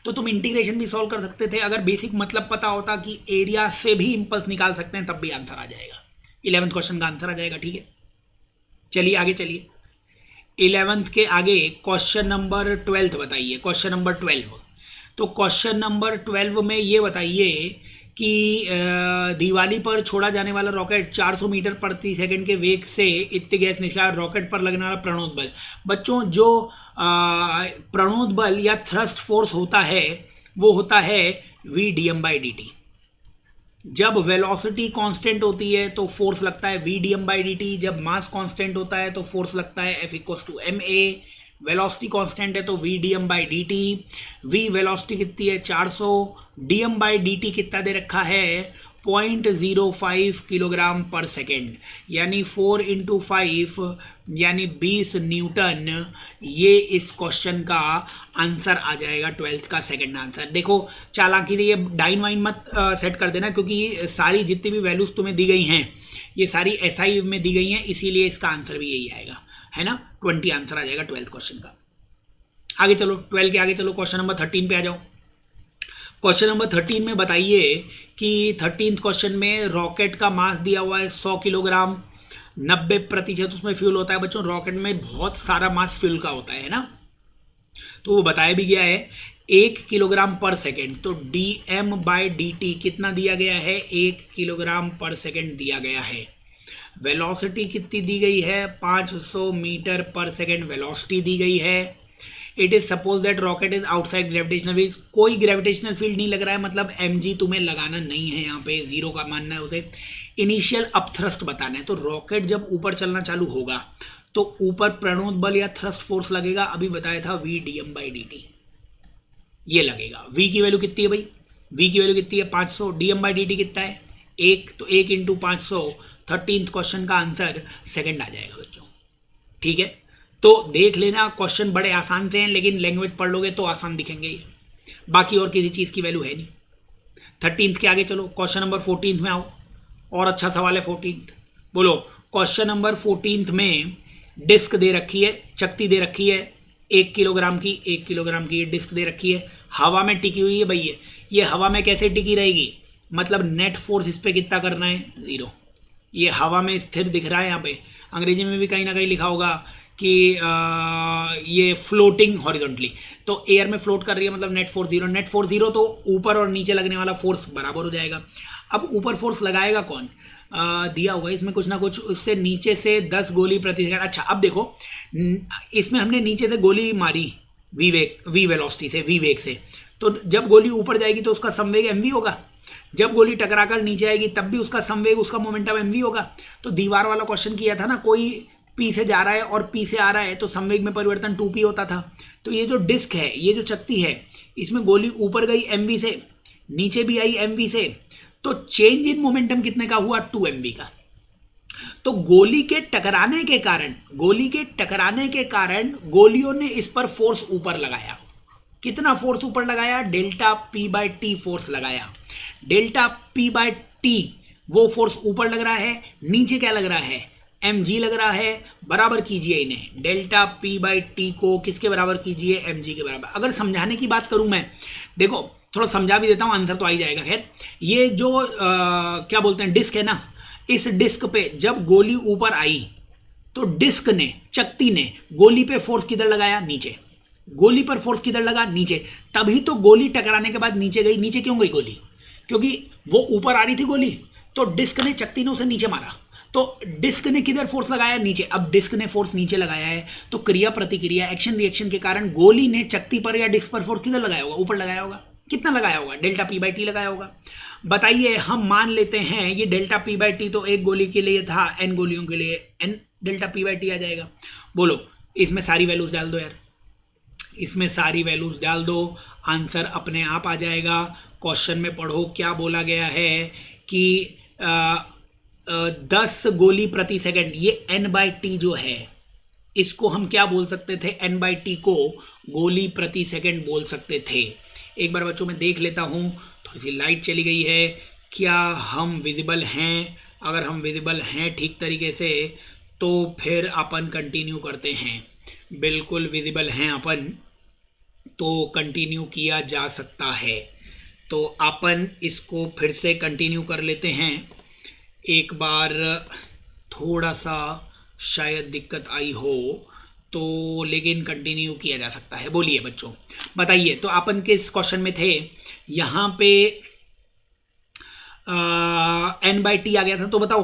तो तुम इंटीग्रेशन भी सॉल्व कर सकते थे। अगर बेसिक मतलब पता होता कि एरिया से भी इंपल्स निकाल सकते हैं, तब भी आंसर आ जाएगा। 11th क्वेश्चन का आंसर आ जाएगा। ठीक है, चलिए आगे चलिए। 11th के आगे क्वेश्चन नंबर 12 बताइए। क्वेश्चन नंबर 12, तो क्वेश्चन नंबर 12 में ये बताइए कि दिवाली पर छोड़ा जाने वाला रॉकेट 400 मीटर प्रति सेकंड के वेग से इतने गैस निष्कारण रॉकेट पर लगने वाला प्रणोद बल। बच्चों, जो प्रणोद बल या थ्रस्ट फोर्स होता है, वो होता है v/dt। जब वेलोसिटी कांस्टेंट होती है तो फोर्स लगता है v/dt। जब मास कांस्टेंट होता है तो फोर्स लगता है F = ma। वेलोसिटी कांस्टेंट है तो v/dt। v वेलोसिटी कितनी है? 400। dm/dt कितना दे रखा है? 0.05 किलोग्राम पर सेकेंड, यानी 4 × 5 यानी 20 न्यूटन। ये इस क्वेश्चन का आंसर आ जाएगा, 12th का सेकंड आंसर। देखो, चालाकी से ये डाइन वाइन मत सेट कर देना, क्योंकि सारी जितनी भी वैल्यूज तुम्हें दी गई हैं, ये सारी SI में दी गई हैं, इसीलिए इसका आंसर भी यही आएगा, है ना। 20 आंसर आ जाएगा 12th क्वेश्चन का। आगे चलो, 12 के आगे चलो, क्वेश्चन नंबर 13 पे आ जाओ। क्वेश्चन नंबर 13 में बताइए कि 13th क्वेश्चन में रॉकेट का मास दिया हुआ है 100 किलोग्राम, 90% उसमें फ्यूल होता है। बच्चों, रॉकेट में बहुत सारा मास फ्यूल का होता है ना, तो वो बताया भी गया है 1 किलोग्राम पर सेकेंड। तो dm/dt कितना दिया गया है? 1 किलोग्राम पर सेकेंड दिया गया है। वेलोसिटी कितनी दी गई है? 500 मीटर पर सेकेंड वेलोसिटी दी गई है। It is suppose that rocket is outside gravitational field, कोई ग्रेविटेशनल फील्ड नहीं लग रहा है, मतलब mg तुम्हें लगाना नहीं है, यहाँ पे जीरो का मानना है उसे। इनिशियल अपथ्रस्ट बताना है, तो रॉकेट जब ऊपर चलना चालू होगा तो ऊपर प्रणोद बल या थ्रस्ट फोर्स लगेगा, अभी बताया था v dm/dt ये लगेगा। v की वैल्यू कितनी है भाई, v की वैल्यू कितनी है 500, dm/dt कितना है 1, तो 1 × 500, 13th क्वेश्चन का आंसर सेकंड आ जाएगा बच्चों। ठीक है, तो देख लेना क्वेश्चन बड़े आसान से हैं, लेकिन लैंग्वेज पढ़ लोगे तो आसान दिखेंगे ये, बाकी और किसी चीज़ की वैल्यू है नहीं। 13th के आगे चलो, क्वेश्चन नंबर 14th में आओ, और अच्छा सवाल है 14th। बोलो, क्वेश्चन नंबर 14th में डिस्क दे रखी है, चकती दे रखी है 1 किलोग्राम की, 1 किलोग्राम की ये डिस्क दे रखी है, हवा में टिकी हुई है भैया। ये हवा में कैसे टिकी रहेगी, मतलब नेट फोर्स इस पर कितना करना है 0। ये हवा में स्थिर दिख रहा है, यहाँ पे अंग्रेजी में भी कहीं ना कहीं लिखा होगा कि ये फ्लोटिंग हॉरिजॉन्टली, तो एयर में फ्लोट कर रही है, मतलब नेट फोर्स 0। नेट फोर्स 0 तो ऊपर और नीचे लगने वाला फोर्स बराबर हो जाएगा। अब ऊपर फोर्स लगाएगा कौन, दिया होगा इसमें कुछ ना कुछ, उससे नीचे से 10 गोली प्रति सेकंड। अच्छा अब देखो, इसमें हमने नीचे से गोली मारी वी वेलोसिटी से, वी वेग से, तो जब गोली ऊपर जाएगी तो उसका संवेग mv होगा, जब गोली टकराकर नीचे आएगी तब भी उसका संवेग, उसका मोमेंटम mv होगा। तो दीवार वाला क्वेश्चन किया था ना, कोई p से जा रहा है और p से आ रहा है तो संवेग में परिवर्तन 2p होता था। तो ये जो डिस्क है, ये जो चकती है, इसमें गोली ऊपर गई mv से, नीचे भी आई mv से, तो चेंज इन मोमेंटम कितने का हुआ 2mv का। तो गोली के टकराने के कारण गोलियों ने इस पर फोर्स ऊपर लगाया। कितना फोर्स ऊपर लगाया, डेल्टा p/t फोर्स लगाया। डेल्टा p/t वो फोर्स ऊपर लग रहा है, नीचे क्या लग रहा है mg लग रहा है। बराबर कीजिए इन्हें, डेल्टा p/t को किसके बराबर कीजिए, mg के बराबर। अगर समझाने की बात करूं मैं, देखो थोड़ा समझा भी देता हूं, आंसर तो आ ही जाएगा। खैर, ये जो क्या बोलते हैं डिस्क है ना, इस डिस्क पे जब गोली ऊपर आई तो डिस्क ने, चकती ने गोली पे फोर्स किधर लगाया, नीचे। गोली पर फोर्स किधर लगा, नीचे, तभी तो गोली टकराने के बाद नीचे गई। नीचे क्यों गई गोली, क्योंकि वो ऊपर आ रही थी गोली, तो डिस्क ने, चकती ने उसे नीचे मारा, तो डिस्क ने किधर फोर्स लगाया, नीचे। अब डिस्क ने फोर्स नीचे लगाया है, तो क्रिया प्रतिक्रिया, एक्शन रिएक्शन के कारण गोली ने चकती पर या डिस्क पर फोर्स किधर लगाया होगा, ऊपर लगाया होगा। कितना लगाया होगा, डेल्टा p/t लगाया होगा। बताइए, हम मान लेते हैं ये डेल्टा p/t तो एक गोली के लिए था, n गोलियों के लिए n डेल्टा p/t आ जाएगा। बोलो, इसमें सारी वैल्यूज डाल दो यार, इसमें सारी वैल्यूज डाल दो, आंसर अपने आप आ जाएगा। क्वेश्चन में पढ़ो क्या बोला गया है कि 10 गोली प्रति सेकंड, ये n/t जो है इसको हम क्या बोल सकते थे, n/t को गोली प्रति सेकंड बोल सकते थे। एक बार बच्चों मैं देख लेता हूँ, थोड़ी सी लाइट चली गई है, क्या हम विजिबल हैं। अगर हम विजिबल हैं ठीक तरीके से तो फिर अपन कंटिन्यू करते हैं। बिल्कुल विजिबल हैं अपन, तो कंटिन्यू किया जा सकता है। तो अपन इसको फिर से कंटिन्यू कर लेते हैं। एक बार थोड़ा सा शायद दिक्कत आई हो तो, लेकिन कंटिन्यू किया जा सकता है। बोलिए बच्चों, बताइए। तो अपन किस क्वेश्चन में थे, यहाँ पे n/t आ गया था, तो बताओ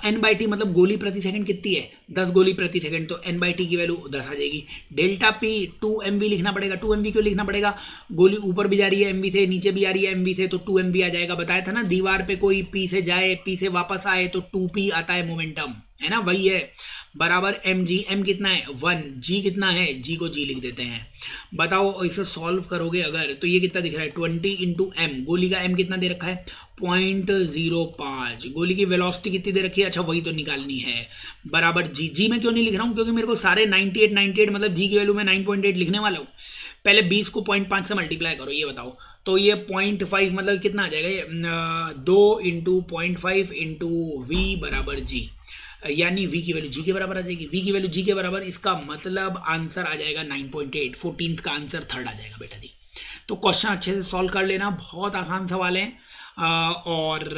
n/t मतलब गोली प्रति सेकंड कितनी है, 10 गोली प्रति सेकंड, तो n/t की वैल्यू 10 आ जाएगी। डेल्टा p 2mv लिखना पड़ेगा। 2mv क्यों लिखना पड़ेगा, गोली ऊपर भी जा रही है mv से, नीचे भी आ रही है mv से, तो 2mv आ जाएगा। बताया था ना, दीवार पे कोई p से जाए, p से वापस आए तो 2p आता है मोमेंटम, है ना, वही है। बराबर mg, m कितना है 1, g कितना है, g को g लिख देते हैं। बताओ, इसे सॉल्व करोगे अगर तो ये कितना दिख रहा है 20 × m। गोली का m कितना दे रखा है 0.05। गोली की वेलोसिटी कितनी दे रखी है, अच्छा वही तो निकालनी है। बराबर g में क्यों नहीं लिख रहा हूँ, क्योंकि मेरे को सारे 98 मतलब g की वैल्यू में 9.8 लिखने वाला हूँ। पहले 20 को 0.5 से मल्टीप्लाई करो, ये बताओ। तो ये 0.5 मतलब कितना आ जाएगा, 2 × 0.5 × v बराबर g, यानी v की वैल्यू g के बराबर आ जाएगी। v की वैल्यू g के बराबर, इसका मतलब आंसर आ जाएगा 9.8। 14th का आंसर थर्ड आ जाएगा बेटा जी। तो क्वेश्चन अच्छे से सॉल्व कर लेना, बहुत आसान सवाल है, और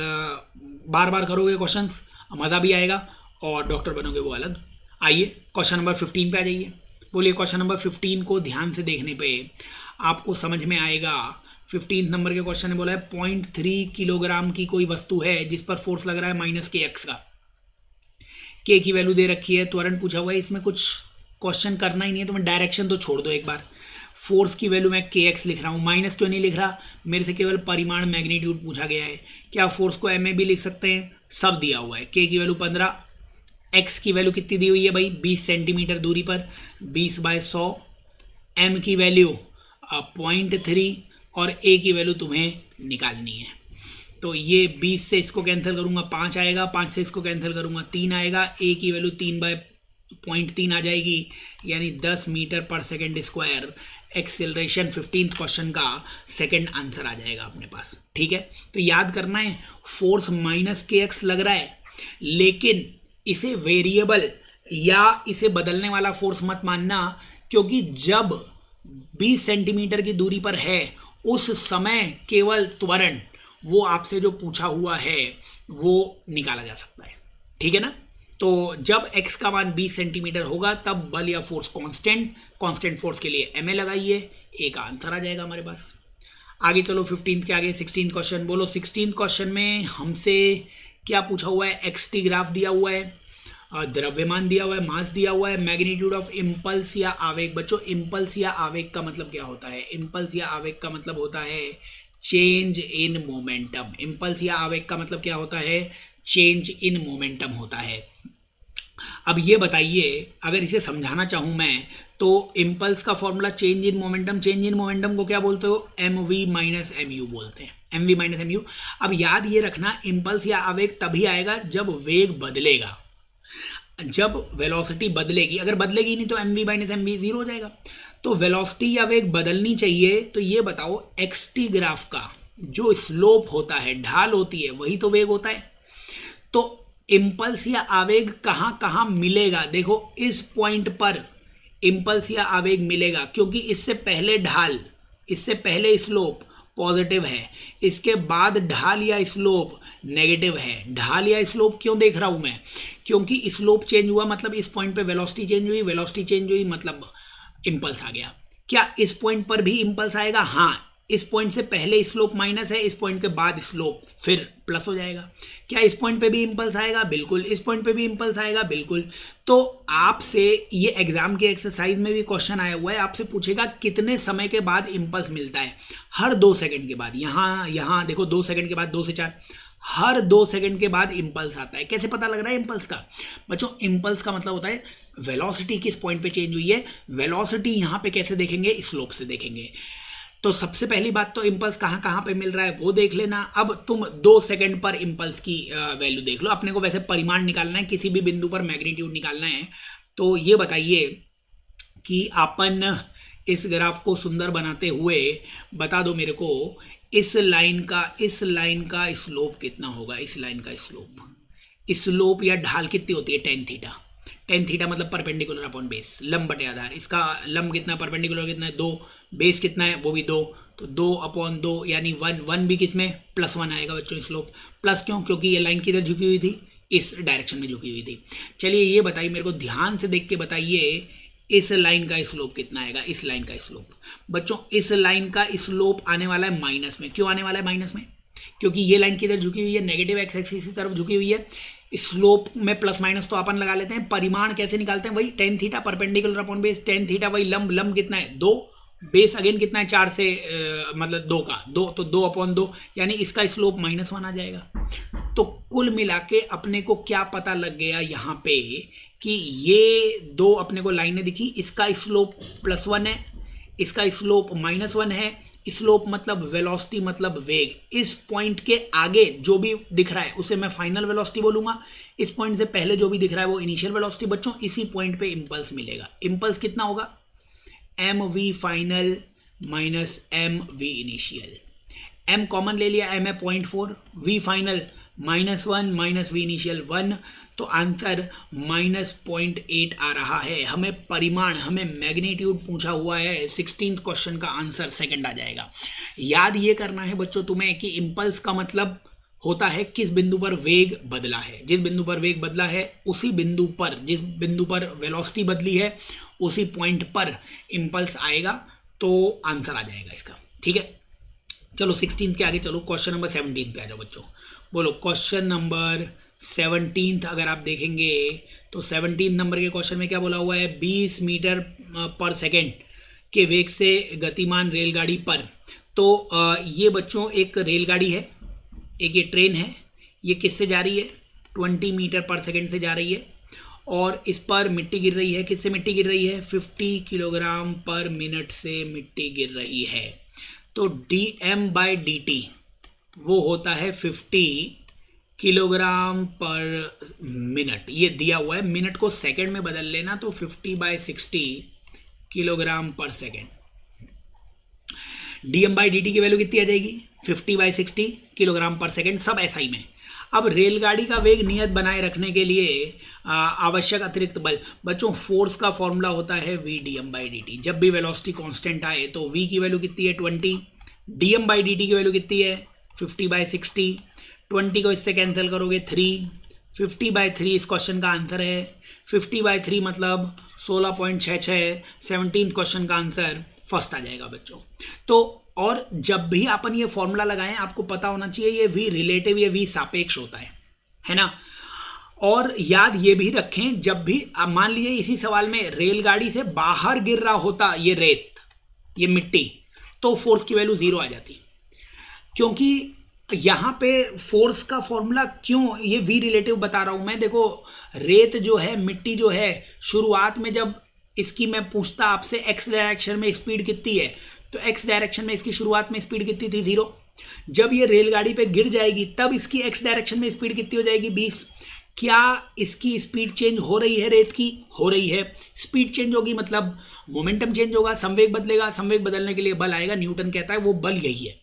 बार बार करोगे क्वेश्चंस, मज़ा भी आएगा और डॉक्टर बनोगे वो अलग। आइए क्वेश्चन नंबर 15 पे आ जाइए। बोलिए, क्वेश्चन नंबर 15 को ध्यान से देखने पे आपको समझ में आएगा। 15 नंबर के क्वेश्चन ने बोला है 0.3 किलोग्राम की कोई वस्तु है जिस पर फोर्स लग रहा है -kx का। k की वैल्यू दे रखी है, त्वरण पूछा हुआ है, इसमें कुछ क्वेश्चन करना ही नहीं है तो मैं डायरेक्शन तो छोड़ दो एक बार। फोर्स की वैल्यू मैं के एक्स लिख रहा हूँ, माइनस क्यों नहीं लिख रहा, मेरे से केवल परिमाण मैग्नीट्यूड पूछा गया है। क्या फोर्स को एम ए भी लिख सकते हैं, सब दिया हुआ है। के की वैल्यू 15, एक्स की वैल्यू कितनी दी हुई है भाई 20 सेंटीमीटर दूरी पर, 20/100, एम की वैल्यू 0.3 और ए की वैल्यू तुम्हें निकालनी है। तो ये 20 से इसको कैंसिल करूँगा 5 आएगा, 5 से इसको कैंसिल करूँगा 3 आएगा, ए की वैल्यू 3/0.3 आ जाएगी, यानी 10 मीटर पर second square. Acceleration 15th question का सेकंड आंसर आ जाएगा अपने पास। ठीक है, तो याद करना है फोर्स माइनस के एक्स लग रहा है, लेकिन इसे वेरिएबल या इसे बदलने वाला फोर्स मत मानना, क्योंकि जब 20 सेंटीमीटर की दूरी पर है उस समय केवल त्वरण वो आपसे जो पूछा हुआ है वो निकाला जा सकता है। ठीक है ना, तो जब x का मान 20 सेंटीमीटर होगा तब बल या फोर्स कांस्टेंट फोर्स के लिए ma लगाइए, a का आंसर आ जाएगा हमारे पास। आगे चलो 15th के आगे 16th क्वेश्चन बोलो। 16th क्वेश्चन में हमसे क्या पूछा हुआ है, एक्सटी ग्राफ दिया हुआ है, द्रव्यमान दिया हुआ है, मास दिया हुआ है, मैग्नीट्यूड ऑफ इम्पल्स या आवेग। बच्चों इम्पल्स या आवेग का मतलब क्या होता है, इम्पल्स या आवेग का मतलब होता है चेंज इन मोमेंटम। इम्पल्स या आवेग का मतलब क्या होता है, चेंज इन मोमेंटम होता है। अब ये बताइए, अगर इसे समझाना चाहूँ मैं तो इम्पल्स का formula change in momentum, change in momentum को क्या बोलते हो, m we minus M u बोलते हैं, M we minus M u. अब याद ये रखना इम्पल्स या आवेग तभी आएगा जब वेग बदलेगा, जब वेलोसिटी बदलेगी। अगर बदलेगी नहीं तो m we minus m v zero हो जाएगा। तो वेलोसिटी या वेग बदलनी चाहिए, तो ये बताओ एक्सटी ग्राफ का जो स्लोप होता है, ढाल होती है, वही तो वेग होता है। तो इम्पल्स या आवेग कहाँ कहाँ मिलेगा, देखो इस पॉइंट पर इम्पल्स या आवेग मिलेगा, क्योंकि इससे पहले ढाल, इससे पहले स्लोप पॉजिटिव है, इसके बाद ढाल या स्लोप नेगेटिव है। ढाल या स्लोप क्यों देख रहा हूँ मैं, क्योंकि स्लोप चेंज हुआ मतलब इस पॉइंट पे वेलोसिटी चेंज हुई, वेलोसिटी चेंज हुई मतलब इम्पल्स आ गया। क्या इस पॉइंट पर भी इम्पल्स आएगा, हाँ, इस पॉइंट से पहले स्लोप माइनस है, इस पॉइंट के बाद स्लोप फिर प्लस हो जाएगा। क्या इस पॉइंट पे भी इम्पल्स आएगा, बिल्कुल। इस पॉइंट पे भी इम्पल्स आएगा, बिल्कुल। तो आपसे ये एग्जाम के एक्सरसाइज में भी क्वेश्चन आया हुआ है, आपसे पूछेगा कितने समय के बाद इम्पल्स मिलता है, हर 2 सेकंड के बाद। यहाँ देखो 2 सेकंड के बाद, 2 से 4, हर 2 सेकंड के बाद इम्पल्स आता है। कैसे पता लग रहा है इम्पल्स का, बच्चों इम्पल्स का मतलब होता है वेलोसिटी किस पॉइंट पे चेंज हुई है। वेलोसिटी यहाँ पे कैसे देखेंगे, स्लोप से देखेंगे। तो सबसे पहली बात तो इम्पल्स कहाँ कहाँ पे मिल रहा है वो देख लेना। अब तुम 2 सेकंड पर इम्पल्स की वैल्यू देख लो। अपने को वैसे परिमाण निकालना है, किसी भी बिंदु पर मैग्नीट्यूड निकालना है। तो ये बताइए कि अपन इस ग्राफ को सुंदर बनाते हुए बता दो मेरे को, इस लाइन का स्लोप कितना होगा, इस लाइन का स्लोप या ढाल कितनी होती है, टेन थीटा। टेन थीटा मतलब परपेंडिकुलर अपॉन बेस, लंब बटे आधार। इसका लंब कितना, परपेंडिकुलर कितना है 2, बेस कितना है वो भी 2, तो 2/2 यानी 1 भी किसमें, +1 आएगा बच्चों स्लोप। प्लस क्यों, क्योंकि ये लाइन किधर झुकी हुई थी, इस डायरेक्शन में झुकी हुई थी। चलिए ये बताइए मेरे को, ध्यान से देख के बताइए इस लाइन का स्लोप कितना आएगा, इस लाइन का स्लोप। बच्चों इस लाइन का स्लोप आने वाला है माइनस में। क्यों आने वाला है माइनस में, क्योंकि ये लाइन किधर झुकी हुई है, नेगेटिव एक्स एक्सिस की तरफ झुकी हुई है। स्लोप में प्लस माइनस तो अपन लगा लेते हैं। परिमाण कैसे निकालते हैं, वही tan theta perpendicular upon base, tan theta वही लंब कितना है 2, बेस अगेन कितना है 4 से मतलब 2 का 2, तो 2/2 यानी इसका स्लोप -1 आ जाएगा। तो कुल मिला के अपने को क्या पता लग गया यहाँ पे कि ये 2 अपने को लाइनें दिखी, इसका स्लोप +1 है, इसका स्लोप -1 है। स्लोप मतलब वेलोसिटी मतलब वेग। इस पॉइंट के आगे जो भी दिख रहा है उसे मैं फाइनल वेलोसिटी बोलूंगा, इस पॉइंट से पहले जो भी दिख रहा है वो इनिशियल वेलोसिटी। बच्चों इसी पॉइंट पे इंपल्स मिलेगा। इंपल्स कितना होगा, mv final minus mv initial. m common ले लिया, m है 0.4, v final -1 minus v initial 1, तो आंसर -0.8 आ रहा है। हमें परिमाण, हमें मैग्नीट्यूड पूछा हुआ है। 16th क्वेश्चन का आंसर सेकंड आ जाएगा। याद ये करना है बच्चों तुम्हें कि इंपल्स का मतलब होता है किस बिंदु पर वेग बदला है। जिस बिंदु पर वेग बदला है उसी बिंदु पर, जिस बिंदु पर वेलोसिटी बदली है उसी पॉइंट पर इंपल्स आएगा, तो आंसर आ जाएगा इसका। ठीक है, चलो 16 के आगे चलो, क्वेश्चन नंबर 17 पे आ जाओ बच्चों। बोलो क्वेश्चन नंबर 17th अगर आप देखेंगे तो 17 नंबर के क्वेश्चन में क्या बोला हुआ है, 20 मीटर पर सेकेंड के वेग से गतिमान रेलगाड़ी पर। तो ये बच्चों एक रेलगाड़ी है, एक ये ट्रेन है, ये किससे जा रही है, 20 मीटर पर सेकेंड से जा रही है और इस पर मिट्टी गिर रही है। किससे मिट्टी गिर रही है, 50 किलोग्राम पर मिनट से मिट्टी गिर रही है। तो dm/dt वो होता है 50 किलोग्राम पर मिनट, ये दिया हुआ है। मिनट को सेकंड में बदल लेना तो 50/60 किलोग्राम पर सेकंड। dm/dt की वैल्यू कितनी आ जाएगी, 50/60 किलोग्राम पर सेकंड, सब एसआई में। अब रेलगाड़ी का वेग नियत बनाए रखने के लिए आवश्यक अतिरिक्त बल, बच्चों फोर्स का फॉर्मूला होता है v dm/dt। जब भी वेलोसिटी कांस्टेंट आए तो v की वैल्यू कितनी है, 20, dm/dt की वैल्यू कितनी है, 50/60। 20 को इससे कैंसिल करोगे 3, 50/3 इस क्वेश्चन का आंसर है। 50/3 मतलब 16.66। 17th क्वेश्चन का आंसर फर्स्ट आ जाएगा बच्चों। तो और जब भी अपन ये फॉर्मूला लगाएं आपको पता होना चाहिए ये v रिलेटिव, ये v सापेक्ष होता है ना। और याद ये भी रखें, जब भी मान लीजिए इसी सवाल में रेलगाड़ी से बाहर गिर रहा होता ये रेत, ये मिट्टी, तो फोर्स की वैल्यू 0 आ जाती, क्योंकि यहाँ पे फोर्स का फॉर्मूला क्यों ये v रिलेटिव बता रहा हूँ मैं। देखो रेत जो है, मिट्टी जो है, शुरुआत में जब इसकी मैं पूछता आपसे x डायरेक्शन में स्पीड कितनी है, तो x डायरेक्शन में इसकी शुरुआत में स्पीड कितनी थी, 0। जब ये रेलगाड़ी पे गिर जाएगी तब इसकी x डायरेक्शन में स्पीड कितनी हो जाएगी, 20। क्या इसकी स्पीड चेंज हो रही है, रेत की हो रही है। स्पीड चेंज होगी मतलब मोमेंटम चेंज होगा, संवेग बदलेगा, संवेग बदलने के लिए बल आएगा, न्यूटन कहता है वो बल यही है।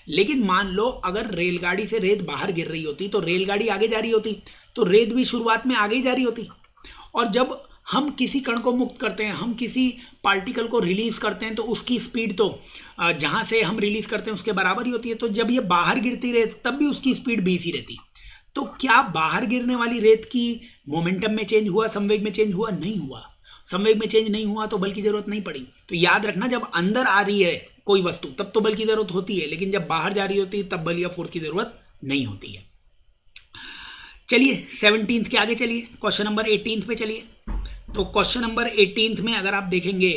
लेकिन मान लो अगर रेलगाड़ी से रेत बाहर गिर रही होती तो रेलगाड़ी आगे जा रही होती, तो रेत भी शुरुआत में आगे ही जा रही होती। और जब हम किसी कण को मुक्त करते हैं, हम किसी पार्टिकल को रिलीज करते हैं, तो उसकी स्पीड तो जहां से हम रिलीज करते हैं उसके बराबर ही होती है। तो जब ये बाहर गिरती रेत तब भी उसकी स्पीड 20 ही रहती। तो क्या बाहर गिरने वाली रेत की मोमेंटम में चेंज हुआ, संवेग में चेंज हुआ, नहीं हुआ। संवेग में चेंज नहीं हुआ तो बल की जरूरत नहीं पड़ी। तो याद रखना, जब अंदर आ रही है कोई वस्तु तब तो बल की जरूरत होती है, लेकिन जब बाहर जा रही होती है तब बल या फोर्स की जरूरत नहीं होती है। चलिए 17th के आगे चलिए, क्वेश्चन नंबर 18 पे चलिए। तो क्वेश्चन नंबर 18 में अगर आप देखेंगे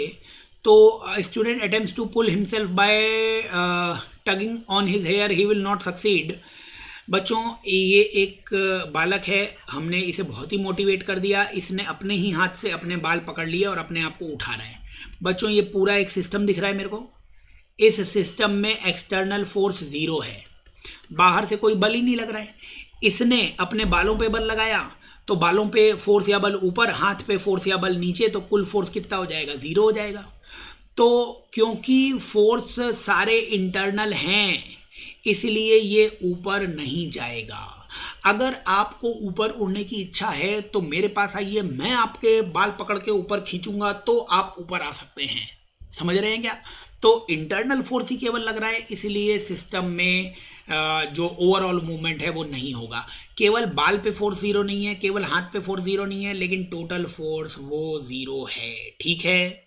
तो student attempts to pull himself by tugging on his hair, he will not succeed. बच्चों ये एक बालक है, हमने इसे बहुत ही मोटिवेट कर दिया, इसने अपने ही हाथ से अपने बाल पकड़ लिए और अपने आप को उठा रहा है। बच्चों ये पूरा एक सिस्टम दिख रहा है मेरे को, इस सिस्टम में एक्सटर्नल फोर्स 0 है, बाहर से कोई बल ही नहीं लग रहा है। इसने अपने बालों पे बल लगाया तो बालों पे फोर्स या बल ऊपर, हाथ पे फोर्स या बल नीचे, तो कुल फोर्स कितना हो जाएगा, 0 हो जाएगा। तो क्योंकि फोर्स सारे इंटरनल हैं इसलिए ये ऊपर नहीं जाएगा। अगर आपको ऊपर उड़ने की इच्छा है तो मेरे पास आइए, मैं आपके बाल पकड़ के ऊपर खींचूंगा तो आप ऊपर आ सकते हैं। समझ रहे हैं क्या। तो इंटरनल फोर्स ही केवल लग रहा है, इसलिए सिस्टम में जो ओवरऑल मूवमेंट है वो नहीं होगा। केवल बाल पे फोर्स 0 नहीं है, केवल हाथ पे फोर्स 0 नहीं है, लेकिन टोटल फोर्स वो 0 है। ठीक है,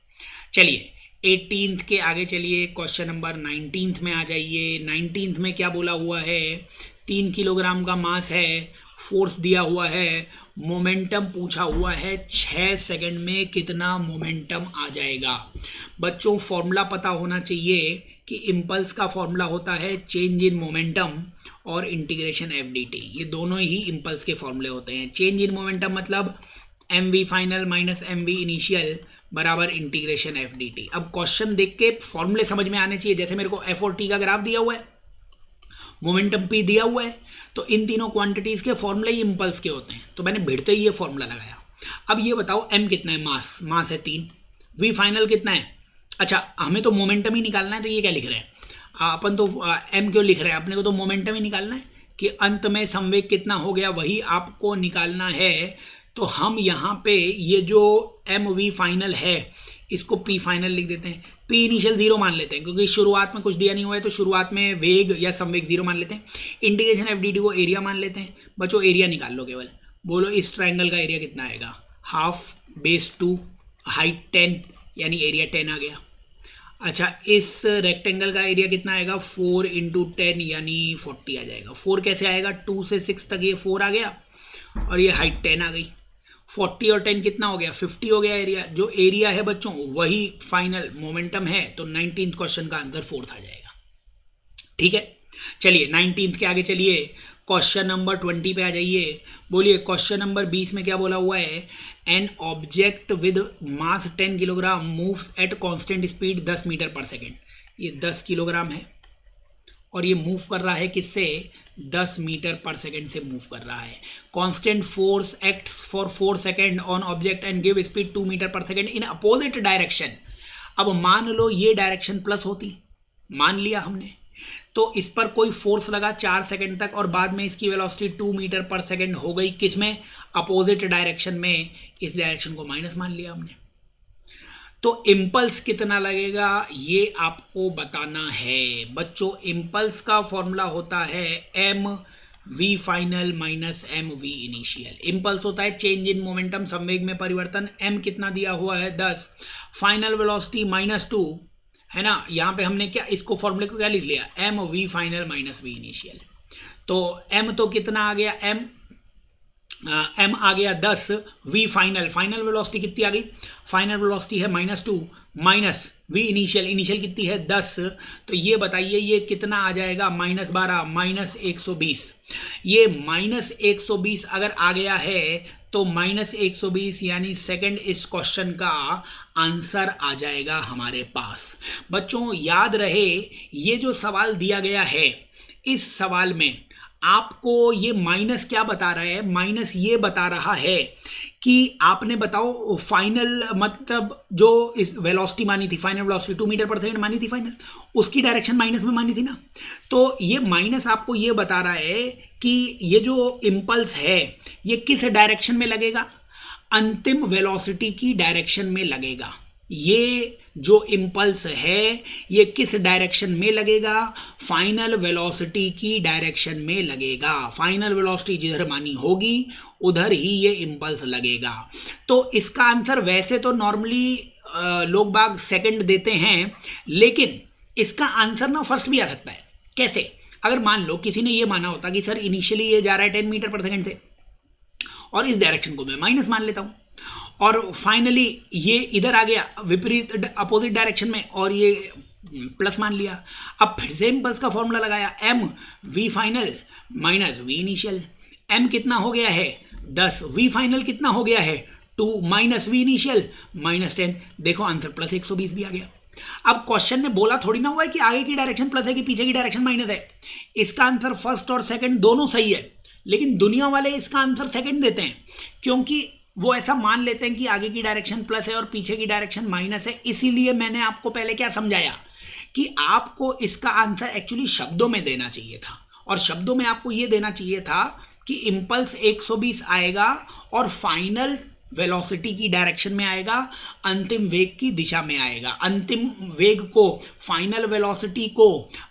चलिए 18th के आगे चलिए, क्वेश्चन नंबर 19th में आ जाइए। 19th में क्या बोला हुआ है, 3 किलोग्राम का मास है, फोर्स दिया हुआ है, मोमेंटम पूछा हुआ है, 6 सेकंड में कितना मोमेंटम आ जाएगा। बच्चों फॉर्मूला पता होना चाहिए कि इम्पल्स का फॉर्मूला होता है चेंज इन मोमेंटम और इंटीग्रेशन FDT, ये दोनों ही इम्पल्स के फॉर्मूले होते हैं। चेंज इन मोमेंटम मतलब mv final minus mv initial बराबर इंटीग्रेशन FDT। अब क्वेश्चन देख के फॉर्मूले समझ में आने चाहिए। जैसे मेरे को F और T का ग्राफ दिया हुआ है, मोमेंटम P दिया हुआ है, तो इन तीनों क्वांटिटीज के फॉर्मूले ही इम्पल्स के होते हैं, तो मैंने भिड़ते ही ये फॉर्मूला लगाया। अब ये बताओ m कितना है, मास है 3, v फाइनल कितना है। अच्छा हमें तो मोमेंटम ही निकालना है, तो ये क्या लिख रहे हैं अपन, तो m क्यों लिख रहे हैं, अपने को तो मोमेंटम ही निकालना है कि अंत में संवेग कितना हो गया वही आपको निकालना है। तो हम यहाँ पे ये जो mv फाइनल है इसको p फाइनल लिख देते हैं, p इनिशियल 0 मान लेते हैं क्योंकि शुरुआत में कुछ दिया नहीं हुआ है, तो शुरुआत में वेग या संवेग 0 मान लेते हैं। इंटीग्रेशन FDT को एरिया मान लेते हैं। बच्चों एरिया निकाल लो, केवल बोलो इस ट्राइंगल का एरिया कितना आएगा, हाफ बेस 2 हाइट 10 यानी एरिया 10 आ गया। अच्छा, इस रेक्टेंगल का एरिया कितना आएगा, 4 इंटू 10 यानी 40 आ जाएगा। 4 कैसे आएगा, 2 से 6 तक ये 4 आ गया और ये हाइट 10 आ गई। 40 और 10 कितना हो गया, 50 हो गया एरिया। जो एरिया है बच्चों वही फाइनल मोमेंटम है, तो 19th क्वेश्चन का आंसर 4 आ जाएगा। ठीक है, चलिए 19th के आगे चलिए, क्वेश्चन नंबर 20 पे आ जाइए। बोलिए क्वेश्चन नंबर 20 में क्या बोला हुआ है, an object with mass 10 kilogram moves at constant speed 10 metre पर सेकेंड। ये 10 किलोग्राम है और ये मूव कर रहा है किससे, 10 मीटर पर सेकेंड से मूव कर रहा है। Constant force acts for 4 second on object and give speed 2 metre पर सेकेंड इन अपोजिट डायरेक्शन। अब मान लो ये डायरेक्शन प्लस होती, मान लिया हमने, तो इस पर कोई फोर्स लगा 4 सेकंड तक और बाद में इसकी वेलोसिटी 2 मीटर पर सेकंड हो गई, किसमें, अपोजिट डायरेक्शन में। इस डायरेक्शन को माइनस मान लिया हमने, तो इम्पल्स कितना लगेगा ये आपको बताना है बच्चों। इम्पल्स का फॉर्मूला होता है M v final minus m v initial. Impulse होता है चेंज इन मोमेंटम, संवेग में परिवर्तन। एम कितना दिया हुआ है 10, फाइनल वेलोसिटी -2 है ना। यहाँ पे हमने क्या, इसको फॉर्मूले को क्या लिख लिया, m v final minus v initial. तो एम तो कितना आ गया, एम आ गया 10, वी फाइनल, फाइनल वेलोसिटी कितनी आ गई, फाइनल वेलोसिटी है -2 माइनस वी इनिशियल, इनिशियल कितनी है 10। तो ये बताइए ये कितना आ जाएगा, -12 -120। ये -120 अगर आ गया है तो -120 यानी सेकंड इस क्वेश्चन का आंसर आ जाएगा हमारे पास। बच्चों याद रहे ये जो सवाल दिया गया है, इस सवाल में आपको ये माइनस क्या बता रहा है, माइनस ये बता रहा है कि आपने बताओ फाइनल मतलब जो इस वेलोसिटी मानी थी, फाइनल वेलोसिटी 2 मीटर पर सेकंड मानी थी फाइनल, उसकी डायरेक्शन माइनस में मानी थी ना। तो ये माइनस आपको ये बता रहा है कि ये जो इम्पल्स है ये किस डायरेक्शन में लगेगा, अंतिम वेलोसिटी की डायरेक्शन में लगेगा। ये जो इम्पल्स है ये किस डायरेक्शन में लगेगा, फाइनल वेलोसिटी की डायरेक्शन में लगेगा। फाइनल वेलोसिटी जिधर मानी होगी उधर ही ये इम्पल्स लगेगा। तो इसका आंसर वैसे तो नॉर्मली लोग बाग सेकंड देते हैं, लेकिन इसका आंसर ना फर्स्ट भी आ सकता है। कैसे, अगर मान लो किसी ने ये माना होता कि सर इनिशियली ये जा रहा है 10 मीटर पर सेकंड से और इस डायरेक्शन को मैं माइनस मान लेता हूँ और फाइनली ये इधर आ गया विपरीत अपोजिट डायरेक्शन में और ये प्लस मान लिया। अब फिर से इम्पल्स का फॉर्मूला लगाया, m v final minus v initial. M कितना हो गया है 10, वी फाइनल कितना हो गया है 2 माइनस वी इनिशियल -10। देखो आंसर +120 भी आ गया। अब क्वेश्चन ने बोला थोड़ी ना हुआ है कि आगे की डायरेक्शन प्लस है कि पीछे की डायरेक्शन माइनस है। इसका आंसर फर्स्ट और सेकंड दोनों सही है, लेकिन दुनिया वाले इसका आंसर सेकंड देते हैं क्योंकि वो ऐसा मान लेते हैं कि आगे की डायरेक्शन प्लस है और पीछे की डायरेक्शन माइनस है। इसीलिए मैंने आपको पहले क्या समझाया कि आपको इसका आंसर एक्चुअली शब्दों में देना चाहिए था, और शब्दों में आपको ये देना चाहिए था कि इम्पल्स 120 आएगा और फाइनल वेलोसिटी की डायरेक्शन में आएगा, अंतिम वेग की दिशा में आएगा। अंतिम वेग को, फाइनल वेलोसिटी को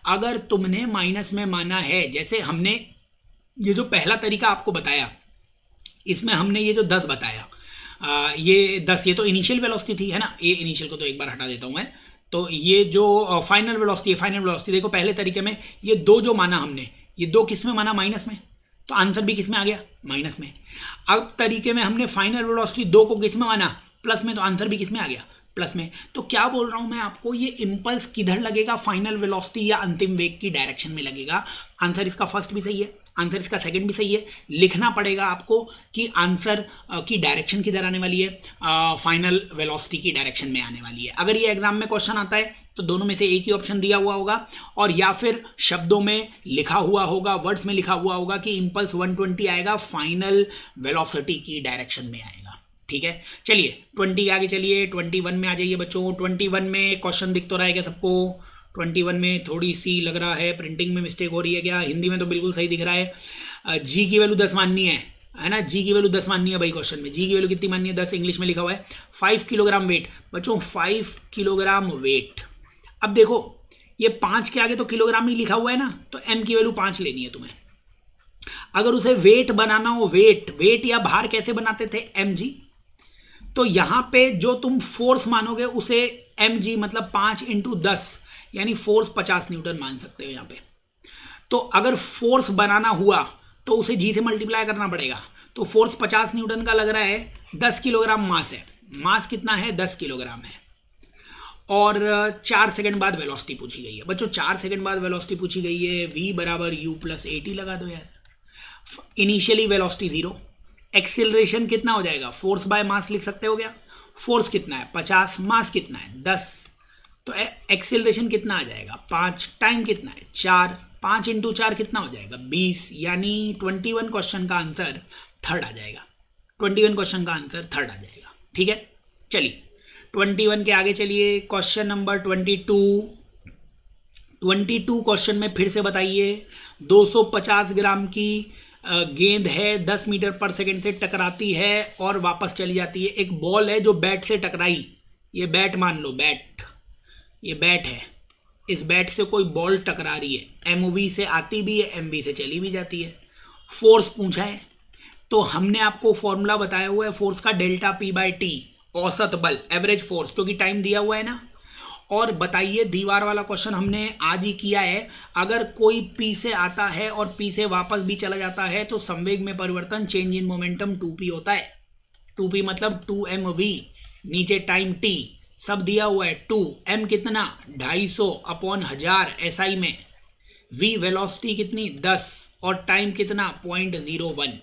अगर तुमने माइनस में माना है, जैसे हमने ये जो पहला तरीका आपको बताया इसमें हमने ये जो 10 बताया, ये 10 ये तो इनिशियल वेलोसिटी थी है ना, ये इनिशियल को तो एक बार हटा देता हूँ मैं। तो ये जो फाइनल वेलोसिटी है, फाइनल वेलोसिटी देखो पहले तरीके में ये 2 जो माना हमने, ये 2 किस में माना, माइनस में, तो आंसर भी किस में आ गया, माइनस में। अब तरीके में हमने फाइनल वेलोसिटी 2 को किस में माना, प्लस में, तो आंसर भी किस में आ गया, प्लस में। तो क्या बोल रहा हूँ मैं आपको, ये इम्पल्स किधर लगेगा, फाइनल वेलोसिटी या अंतिम वेग की डायरेक्शन में लगेगा। आंसर इसका फर्स्ट भी सही है, आंसर इसका सेकंड भी सही है। लिखना पड़ेगा आपको कि आंसर की डायरेक्शन किधर आने वाली है, फाइनल वेलोसिटी की डायरेक्शन में आने वाली है। अगर ये एग्जाम में क्वेश्चन आता है तो दोनों में से एक ही ऑप्शन दिया हुआ होगा, और या फिर शब्दों में लिखा हुआ होगा, वर्ड्स में लिखा हुआ होगा कि इम्पल्स 120 आएगा, फाइनल वेलोसिटी की डायरेक्शन में आएगा। ठीक है, चलिए 20 आगे चलिए, 21 में आ जाइए बच्चों। 21 में क्वेश्चन दिख तो रहा है क्या सबको, 21 में थोड़ी सी लग रहा है प्रिंटिंग में मिस्टेक हो रही है क्या, हिंदी में तो बिल्कुल सही दिख रहा है। जी की वैल्यू 10 माननी है ना, जी की वैल्यू 10 माननी है भाई। क्वेश्चन में जी की वैल्यू कितनी माननी है, 10 इंग्लिश में लिखा हुआ है। 5 किलोग्राम वेट बच्चों, 5 किलोग्राम वेट। अब देखो ये 5 के आगे तो किलोग्राम ही लिखा हुआ है ना, तो एम की वैल्यू 5 लेनी है तुम्हें। अगर उसे वेट बनाना हो, वेट या भार कैसे बनाते थे, एम जी, तो यहाँ पे जो तुम फोर्स मानोगे उसे mg मतलब 5 × 10 यानी फोर्स 50 न्यूटन मान सकते हो यहाँ पे। तो अगर फोर्स बनाना हुआ तो उसे जी से मल्टीप्लाई करना पड़ेगा। तो फोर्स 50 न्यूटन का लग रहा है, 10 किलोग्राम मास है। मास कितना है? 10 किलोग्राम है। और 4 सेकंड बाद वेलोसिटी पूछी गई है बच्चों। 4 सेकंड बाद वेलोसिटी पूछी गई है। v बराबर u प्लस AT लगा दो यार। Initially velocity 0। एक्सिलरेशन कितना हो जाएगा? फोर्स बाय मास लिख सकते हो क्या? फोर्स कितना है? 50, मास कितना है? 10। तो एक्सिलरेशन कितना आ जाएगा? 5। टाइम कितना है? 4। 5 × 4 कितना हो जाएगा? 20। यानी 21 क्वेश्चन का आंसर थर्ड आ जाएगा। 21 क्वेश्चन का आंसर थर्ड आ जाएगा। ठीक है, चलिए 21 के आगे चलिए। क्वेश्चन नंबर 22 क्वेश्चन में फिर से बताइए। 250 ग्राम की गेंद है, 10 मीटर पर सेकंड से टकराती है और वापस चली जाती है। एक बॉल है जो बैट से टकराई। ये बैट मान लो, बैट, ये बैट है। इस बैट से कोई बॉल टकरा रही है, MV से आती भी है, MV से चली भी जाती है। फोर्स पूछा है तो हमने आपको फॉर्मूला बताया हुआ है फोर्स का, डेल्टा P/T, औसत बल, एवरेज फोर्स, क्योंकि टाइम दिया हुआ है ना। और बताइए, दीवार वाला क्वेश्चन हमने आज ही किया है। अगर कोई P से आता है और P से वापस भी चला जाता है तो संवेग में परिवर्तन, चेंज इन मोमेंटम 2P होता है। 2P मतलब 2mv, नीचे टाइम T सब दिया हुआ है। 2m कितना? 250/1000 SI में। v वेलोसिटी कितनी? 10 और टाइम कितना? 0.01।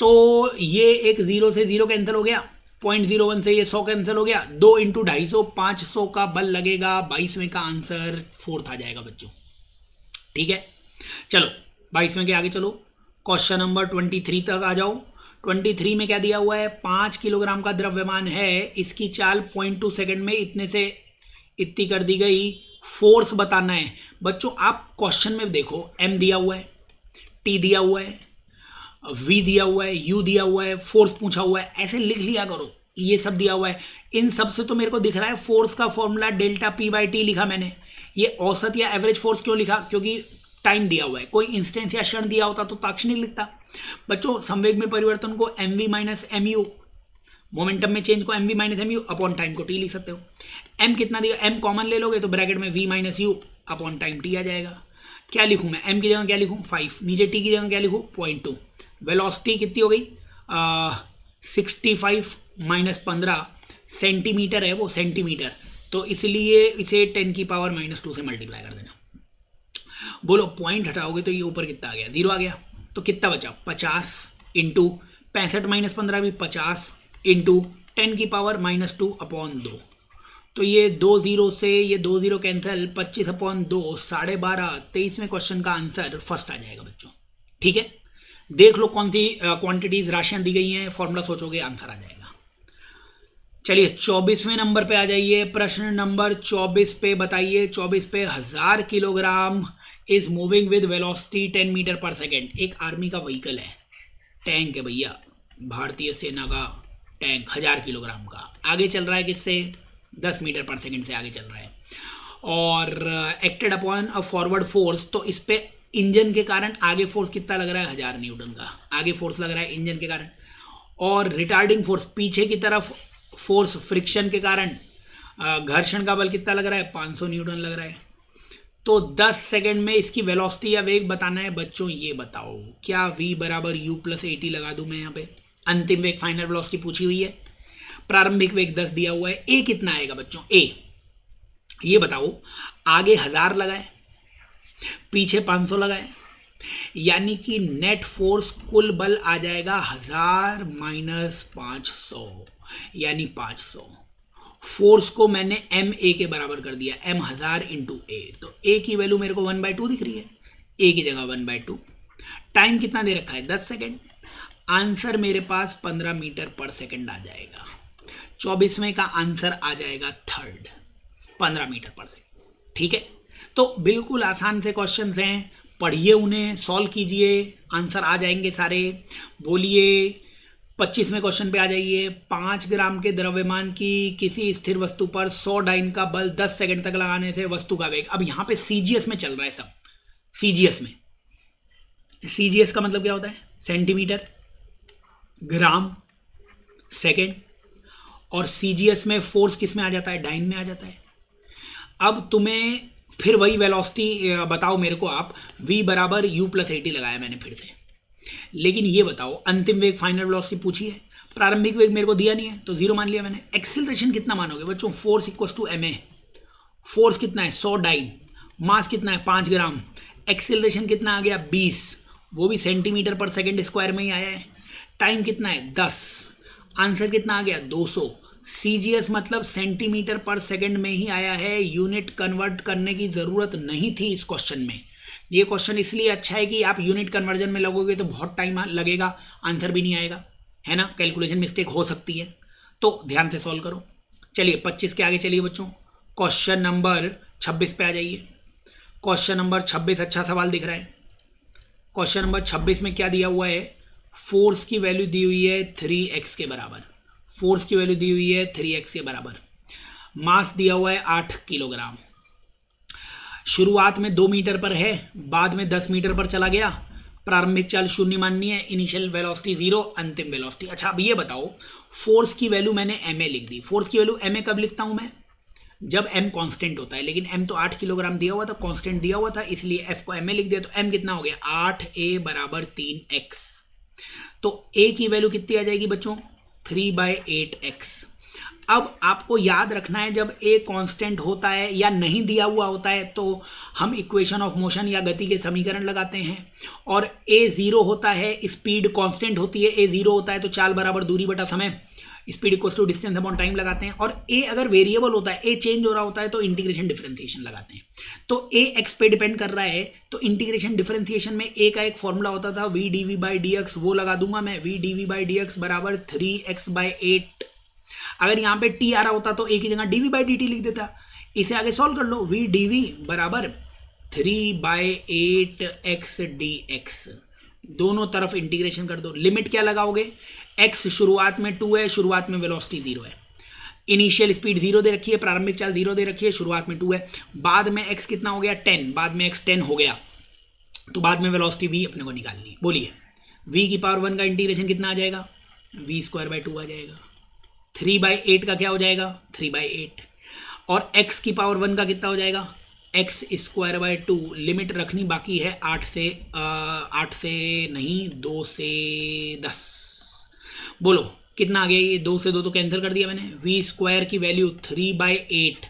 तो ये एक 0 से 0 कैंसिल हो गया, 0.01 से ये 100 कैंसिल हो गया। 2 × 250, 500 का बल लगेगा। 22वें का आंसर फोर्थ आ जाएगा बच्चों। ठीक है, चलो 22वें के आगे चलो। क्वेश्चन नंबर 23 तक आ जाओ। 23 में क्या दिया हुआ है? 5 किलोग्राम का द्रव्यमान है, इसकी चाल 0.2 सेकंड में इतने से इतनी कर दी गई। फोर्स बताना है बच्चों। आप क्वेश्चन में देखो, m दिया हुआ है, t दिया हुआ है, v दिया हुआ है, u दिया हुआ है, फोर्स पूछा हुआ है। ऐसे लिख लिया करो, ये सब दिया हुआ है। इन सब से तो मेरे को दिख रहा है फोर्स का फॉर्मूला डेल्टा P/T लिखा मैंने। ये औसत या एवरेज फोर्स क्यों लिखा? क्योंकि टाइम दिया हुआ है। कोई इंस्टेंस या क्षण दिया होता तो ताक्षणिक लिखता। बच्चों संवेग में परिवर्तन को mv माइनस mu, मोमेंटम में चेंज को mv minus mu upon time को t लिख सकते हो। m कितना दिया? m कॉमन ले लोगे तो ब्रैकेट में v minus u upon time t आ जाएगा। क्या लिखूं मैं? m की जगह क्या लिखूं? 5। नीचे t की जगह क्या लिखूं? 0.2। वेलोसिटी कितनी हो गई? 65 माइनस 15 सेंटीमीटर है वो, सेंटीमीटर। तो इसलिए इसे 10⁻⁻² से मल्टीप्लाई कर देना। बोलो पॉइंट हटाओगे तो ये ऊपर कितना आ गया? 0 आ गया। तो कितना बचा? 50 इंटू 65 माइनस 15 भी 50 इंटू 10⁻⁻² अपॉन 2। तो ये 2 0 से ये 2 0 कैंसिल, 25/2 12.5। 23वें क्वेश्चन का आंसर फर्स्ट आ जाएगा बच्चों। ठीक है, देख लो कौन सी क्वांटिटीज राशियां दी गई हैं, फॉर्मूला सोचोगे आंसर आ जाएगा। चलिए 24वें नंबर पे आ जाइए। प्रश्न नंबर 24 पे बताइए। 24 पे 1000 kilogram is moving with velocity 10 metre पर सेकेंड। एक आर्मी का व्हीकल है, टैंक है भैया, भारतीय सेना का टैंक, 1000 किलोग्राम का। आगे चल रहा है किससे? 10 मीटर पर सेकेंड से आगे चल रहा है। और acted upon a forward force, तो इस पे इंजन के कारण आगे फोर्स कितना लग रहा है? 1000 न्यूटन का आगे फोर्स लग रहा है इंजन के कारण। और रिटार्डिंग फोर्स, पीछे की तरफ फोर्स फ्रिक्शन के कारण घर्षण का बल कितना लग रहा है? 500 न्यूटन लग रहा है। तो 10 सेकंड में इसकी वेलोसिटी या वेग बताना है बच्चों। ये बताओ, क्या v बराबर u प्लस AT लगा दूं मैं यहाँ पे? अंतिम वेग, फाइनल वेलोसिटी पूछी हुई है। प्रारंभिक वेग 10 दिया हुआ है। a कितना आएगा बच्चों? a ये बताओ, आगे 1000 लगाए, पीछे 500 लगाए, यानी कि नेट फोर्स कुल बल आ जाएगा 1000 माइनस 500 यानी 500। फोर्स को मैंने ma के बराबर कर दिया, m 1000 इंटू a। तो a की वैल्यू मेरे को 1/2 दिख रही है, a की जगह 1/2। टाइम कितना दे रखा है? 10 सेकेंड। आंसर मेरे पास 15 मीटर पर सेकेंड आ जाएगा। 24वें का आंसर आ जाएगा थर्ड, 15 मीटर पर सेकेंड। ठीक है, तो बिल्कुल आसान से क्वेश्चंस हैं, पढ़िए उन्हें, सॉल्व कीजिए, आंसर आ जाएंगे सारे। बोलिए 25वें क्वेश्चन पे आ जाइए। 5 ग्राम के द्रव्यमान की किसी स्थिर वस्तु पर 100 डाइन का बल 10 सेकंड तक लगाने से वस्तु का वेग। अब यहाँ पे CGS में चल रहा है सब, CGS में। CGS का मतलब क्या होता है? सेंटीमीटर, ग्राम, सेकेंड। और CGS में फोर्स किस में आ जाता है, डाइन में आ जाता है। अब तुम्हें फिर वही वेलोसिटी बताओ मेरे को आप, v बराबर u प्लस AT लगाया मैंने फिर से, लेकिन ये बताओ अंतिम वेग फाइनल वेलोसिटी पूछी है, प्रारंभिक वेग मेरे को दिया नहीं है तो 0 मान लिया मैंने। एक्सीलरेशन कितना मानोगे बच्चों, force equals to ma, force कितना है 100 डाइन, मास कितना है 5 ग्राम, एक्सीलरेशन कितना आ गया 20, वो भी सेंटीमीटर पर सेकंड स्क्वायर में ही आया है, टाइम कितना है 10, आंसर कितना आ गया 200। CGS मतलब सेंटीमीटर पर सेकंड में ही आया है, यूनिट कन्वर्ट करने की ज़रूरत नहीं थी इस क्वेश्चन में। ये क्वेश्चन इसलिए अच्छा है कि आप यूनिट कन्वर्जन में लगोगे तो बहुत टाइम लगेगा, आंसर भी नहीं आएगा, है ना, कैलकुलेशन मिस्टेक हो सकती है, तो ध्यान से सॉल्व करो। चलिए 25 के आगे चलिए बच्चों, क्वेश्चन नंबर 26 पे आ जाइए। क्वेश्चन नंबर 26 अच्छा सवाल दिख रहा है। क्वेश्चन नंबर 26 में क्या दिया हुआ है, फोर्स की वैल्यू दी हुई है 3x के बराबर, फोर्स की वैल्यू दी हुई है 3x के बराबर, मास दिया हुआ है 8 किलोग्राम, शुरुआत में 2 मीटर पर है, बाद में 10 मीटर पर चला गया, प्रारंभिक चाल 0 माननी है, इनिशियल वेलोसिटी 0, अंतिम वेलोसिटी। अच्छा अब ये बताओ, फोर्स की वैल्यू मैंने ma लिख दी, फोर्स की वैल्यू ma कब लिखता हूं मैं, जब m कांस्टेंट होता है, लेकिन m तो 8 किलोग्राम दिया हुआ था, कांस्टेंट दिया हुआ था, इसलिए f को ma लिख दिया, तो m कितना हो गया 8a बराबर 3x, तो a की वैल्यू कितनी आ जाएगी बच्चों 3/8x। अब आपको याद रखना है जब a कांस्टेंट होता है या नहीं दिया हुआ होता है तो हम इक्वेशन ऑफ मोशन या गति के समीकरण लगाते हैं, और a 0 होता है, स्पीड कांस्टेंट होती है, a 0 होता है तो चाल बराबर दूरी बटा समय, speed equals to distance upon time लगाते हैं, और a अगर वेरिएबल होता है, a चेंज हो रहा होता है तो इंटीग्रेशन डिफरेंशिएशन लगाते हैं। तो a x पे डिपेंड कर रहा है तो इंटीग्रेशन डिफरेंशिएशन में a का एक फॉर्मूला होता था v dv/dx, वो लगा दूंगा मैं, v dv/dx बराबर 3x/8। अगर यहाँ पे t आ रहा होता तो a की जगह dv/dt लिख देता। इसे आगे सॉल्व कर लो, v dv बराबर 3/8x dx, दोनों तरफ इंटीग्रेशन कर दो। लिमिट क्या लगाओगे, x शुरुआत में 2 है, शुरुआत में वेलोसिटी 0 है, इनिशियल स्पीड 0 दे रखी है, प्रारंभिक चाल 0 दे रखी है, शुरुआत में 2 है, बाद में x कितना हो गया 10, बाद में x 10 हो गया, तो बाद में वेलोसिटी v अपने को निकालनी है। बोलिए v की पावर 1 का इंटीग्रेशन कितना आ जाएगा, v²/2 आ जाएगा, 3/8 का क्या हो जाएगा 3/8, और x की पावर 1 का कितना हो जाएगा x²/2, लिमिट रखनी बाकी है 8 से नहीं 2 से 10, बोलो कितना आ गया, ये 2 से 2 तो कैंसिल कर दिया मैंने, v² की वैल्यू 3/8,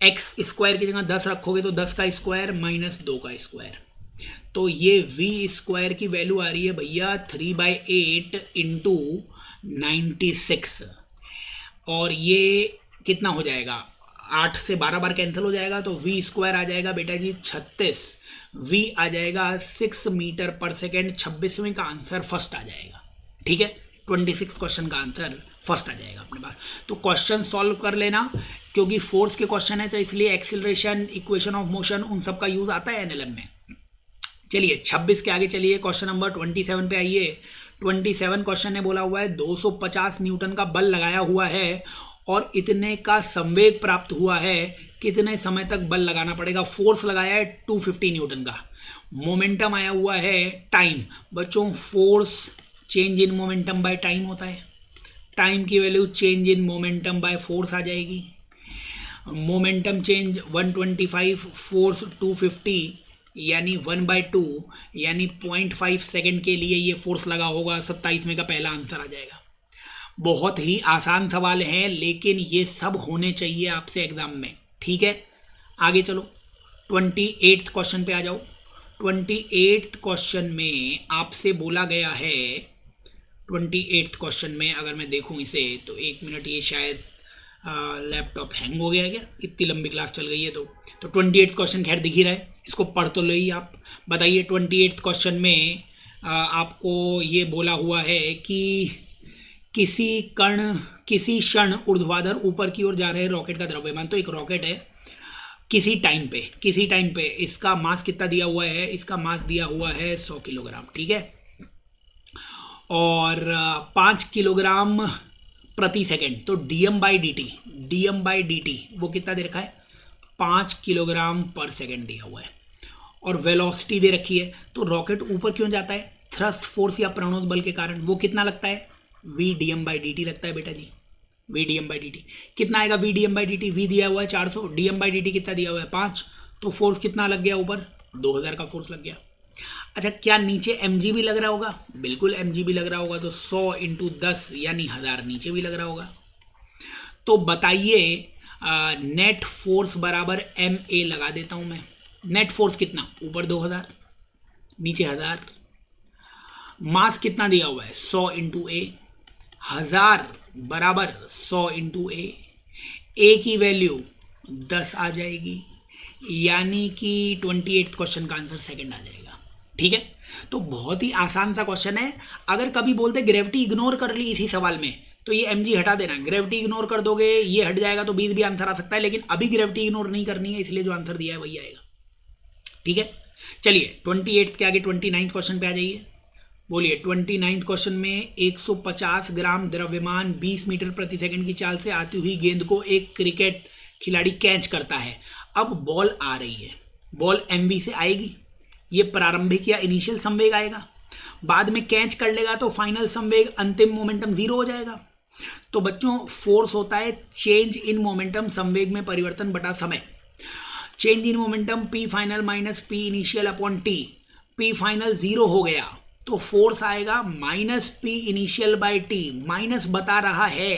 x² की जगह 10 रखोगे तो 10 का स्क्वायर माइनस 2 का स्क्वायर, तो ये v² की वैल्यू आ रही है भैया 3/8 इंटू 96, और ये कितना हो जाएगा 8 से 12 बार कैंसिल हो जाएगा, तो v² आ जाएगा बेटा जी 36, v आ जाएगा 6 मीटर पर सेकेंड, 26वें का आंसर फर्स्ट आ जाएगा। ठीक है, 26 क्वेश्चन का आंसर फर्स्ट आ जाएगा अपने पास। तो क्वेश्चन सॉल्व कर लेना, क्योंकि फोर्स के क्वेश्चन है तो इसलिए एक्सीलरेशन, इक्वेशन ऑफ मोशन, उन सब का यूज आता है एनएलएम में। चलिए 26 के आगे चलिए, क्वेश्चन नंबर 27 पे आइए। 27 क्वेश्चन ने बोला हुआ है 250 न्यूटन का बल लगाया हुआ है और इतने का संवेग प्राप्त हुआ है, कितने समय तक बल लगाना पड़ेगा। फोर्स लगाया है 250 न्यूटन का, मोमेंटम आया हुआ है टाइम। बच्चों force change in momentum by time होता है, टाइम की value change in momentum by force आ जाएगी। मोमेंटम चेंज 125, फोर्स 250, यानी 1/2 यानी 0.5 सेकेंड के लिए ये फोर्स लगा होगा। 27 में का पहला आंसर आ जाएगा। बहुत ही आसान सवाल है, लेकिन ये सब होने चाहिए आपसे एग्जाम में। ठीक है, आगे चलो 28th क्वेश्चन पे आ जाओ। 28th क्वेश्चन में आपसे बोला गया है, 28th क्वेश्चन में अगर मैं देखूं इसे तो 1 मिनट, ये शायद लैपटॉप हैंग हो गया है क्या, इतनी लंबी क्लास चल गई है तो 28th क्वेश्चन खैर दिख ही रहा है, इसको पढ़ तो लो ही आप। बताइए 28th क्वेश्चन में आपको ये बोला हुआ है कि किसी क्षण ऊर्ध्वाधर ऊपर की ओर जा रहे रॉकेट का द्रव्यमान, तो एक रॉकेट है, किसी टाइम पे इसका मास कितना दिया हुआ है, इसका मास दिया हुआ है 100 किलोग्राम। ठीक है, और 5 किलोग्राम प्रति सेकेंड, तो dm/dt वो कितना दे रखा है 5 किलोग्राम पर सेकेंड दिया हुआ है, और वेलोसिटी दे रखी है। तो रॉकेट ऊपर क्यों जाता है, थ्रस्ट फोर्स या प्रणोद बल के कारण। वो कितना लगता है v dm/dt लगता है बेटा जी। V D M by D T कितना आएगा, V D M by D T, V दिया हुआ है 400, D M by D T कितना दिया हुआ है 5, तो फोर्स कितना लग गया ऊपर, 2000 का फोर्स लग गया। अच्छा, क्या नीचे एम जी भी लग रहा होगा, बिल्कुल एम जी भी लग रहा होगा, तो 100 इंटू 10 यानी 1000 नीचे भी लग रहा होगा। तो बताइए नेट फोर्स बराबर एम ए लगा देता हूं मैं। नेट फोर्स कितना, ऊपर 2000 नीचे 1000, मास कितना दिया हुआ है 100 इंटू ए, 1000 बराबर 100 इंटू ए की वैल्यू 10 आ जाएगी, यानी कि 28 क्वेश्चन का आंसर सेकंड आ जाएगा। ठीक है, तो बहुत ही आसान सा क्वेश्चन है। अगर कभी बोलते ग्रेविटी इग्नोर कर ली इसी सवाल में, तो ये एम जी हटा देना, ग्रेविटी इग्नोर कर दोगे ये हट जाएगा तो 20 भी आंसर आ सकता है, लेकिन अभी ग्रेविटी इग्नोर नहीं करनी है, इसलिए जो आंसर दिया है वही आएगा। ठीक है, चलिए 28 के आगे 29 क्वेश्चन पे आ जाइए। बोलिए 29 क्वेश्चन में 150 ग्राम द्रव्यमान 20 मीटर प्रति सेकंड की चाल से आती हुई गेंद को एक क्रिकेट खिलाड़ी कैच करता है। अब बॉल आ रही है, बॉल एमवी से आएगी, ये प्रारंभिक या इनिशियल संवेग आएगा, बाद में कैच कर लेगा तो फाइनल संवेग अंतिम मोमेंटम 0 हो जाएगा। तो बच्चों फोर्स होता है चेंज इन मोमेंटम, संवेग में परिवर्तन बटा समय। Change in momentum P final minus P initial upon T, P final 0 हो गया तो फोर्स आएगा minus P initial by T. Minus बता रहा है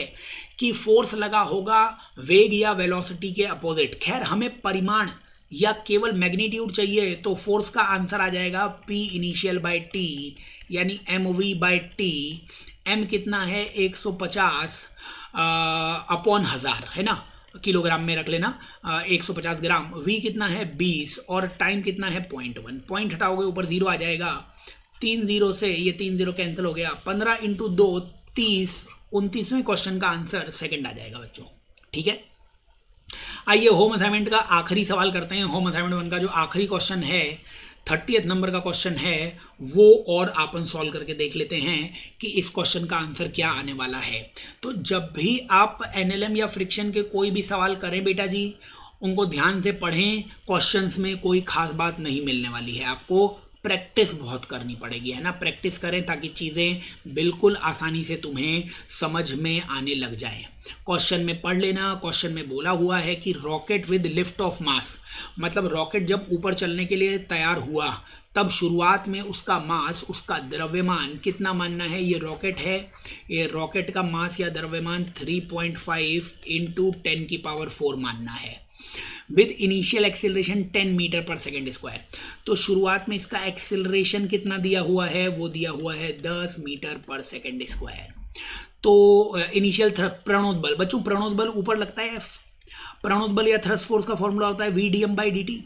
कि फोर्स लगा होगा वेग या वेलोसिटी के अपोजिट। खैर हमें परिमाण या केवल मैग्नीट्यूड चाहिए, तो फोर्स का आंसर आ जाएगा पी इनिशियल बाई टी, यानी m v by t. M कितना है 150 अपॉन 1000 है ना, किलोग्राम में रख लेना, 150 ग्राम। वी कितना है 20 और टाइम कितना है 0.1, पॉइंट हटाओगे ऊपर 0 आ जाएगा, 3 0 से ये 3 0 कैंसिल हो गया, 15 इंटू 2 30, 29वें क्वेश्चन का आंसर सेकंड आ जाएगा बच्चों। ठीक है, आइए होम असाइनमेंट का आखिरी सवाल करते हैं। होम असाइनमेंट 1 का जो आखिरी क्वेश्चन है 30th नंबर का क्वेश्चन है वो, और अपन सॉल्व करके देख लेते हैं कि इस क्वेश्चन का आंसर क्या आने वाला है। तो जब भी आप एनएलएम या फ्रिक्शन के कोई भी सवाल करें बेटा जी, उनको ध्यान से पढ़ें, क्वेश्चंस में कोई खास बात नहीं मिलने वाली है, आपको प्रैक्टिस बहुत करनी पड़ेगी, है ना। प्रैक्टिस करें ताकि चीज़ें बिल्कुल आसानी से तुम्हें समझ में आने लग जाए। क्वेश्चन में पढ़ लेना, क्वेश्चन में बोला हुआ है कि rocket with lift of mass, मतलब रॉकेट जब ऊपर चलने के लिए तैयार हुआ तब शुरुआत में उसका मास, उसका द्रव्यमान कितना मानना है। ये रॉकेट है, ये रॉकेट का मास या द्रव्यमान 3.5 इंटू 10 की पावर 4 मानना है, विद इनिशियल एक्सेलरेशन 10 मीटर पर सेकेंड स्क्वायर। तो शुरुआत में इसका एक्सेलरेशन कितना दिया हुआ है, वो दिया हुआ है 10 मीटर पर सेकेंड स्क्वायर। तो इनिशियल प्रणोदबल, बच्चों प्रणोदबल ऊपर लगता है एफ, प्रणोदबल या थ्रस्ट फोर्स का फॉर्मूला होता है v D M by D t.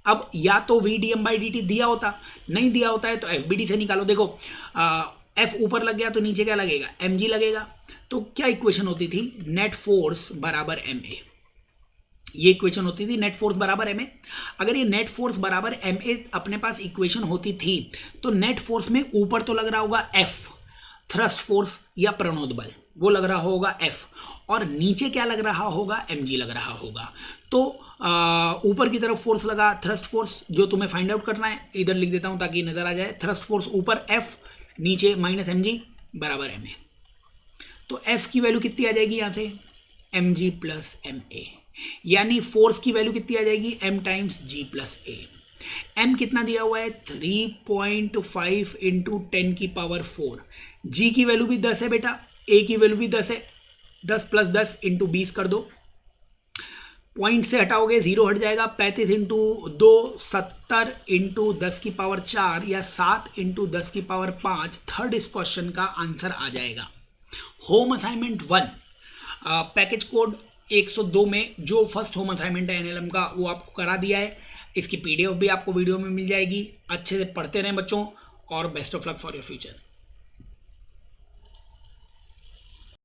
अब या तो v D M by D t दिया होता, नहीं दिया होता है तो एफ बी डी से निकालो। देखो एफ ऊपर लग गया तो नीचे क्या लगेगा, एम जी लगेगा। तो क्या इक्वेशन होती थी, नेट फोर्स बराबर एम ए, ये इक्वेशन होती थी नेट फोर्स बराबर एम ए। अगर ये नेट फोर्स बराबर एम ए अपने पास इक्वेशन होती थी तो नेट फोर्स में ऊपर तो लग रहा होगा एफ, थ्रस्ट फोर्स या प्रणोदबल, वो लग रहा होगा एफ, और नीचे क्या लग रहा होगा, एम जी लग रहा होगा। तो ऊपर की तरफ फोर्स लगा थ्रस्ट फोर्स, जो तुम्हें फाइंड आउट करना है, इधर लिख देता हूं ताकि नजर आ जाए। थ्रस्ट फोर्स ऊपर एफ, नीचे माइनस एम जी बराबर एम ए। तो एफ की वैल्यू कितनी आ जाएगी यहां से, m g plus m a, यानी फोर्स की वैल्यू कितनी आ जाएगी, m times g plus a. M कितना दिया हुआ है 3.5 इंटू 10 की पावर 4, जी की वैल्यू भी 10 है बेटा, ए की वैल्यू भी 10 है, 10 प्लस 10 इंटू 20 कर दो, पॉइंट से हटाओगे 0 हट जाएगा, 35 इंटू 2 70 इंटू 10 की पावर 4 या 7 इंटू 10 की पावर 5, थर्ड इस क्वेश्चन का आंसर आ जाएगा। होम असाइनमेंट 1 पैकेज कोड 102 में जो फर्स्ट होम असाइनमेंट है एनएलएम का वो आपको करा दिया है, इसकी पीडीएफ भी आपको वीडियो में मिल जाएगी। अच्छे से पढ़ते रहें बच्चों, और best of luck for your future.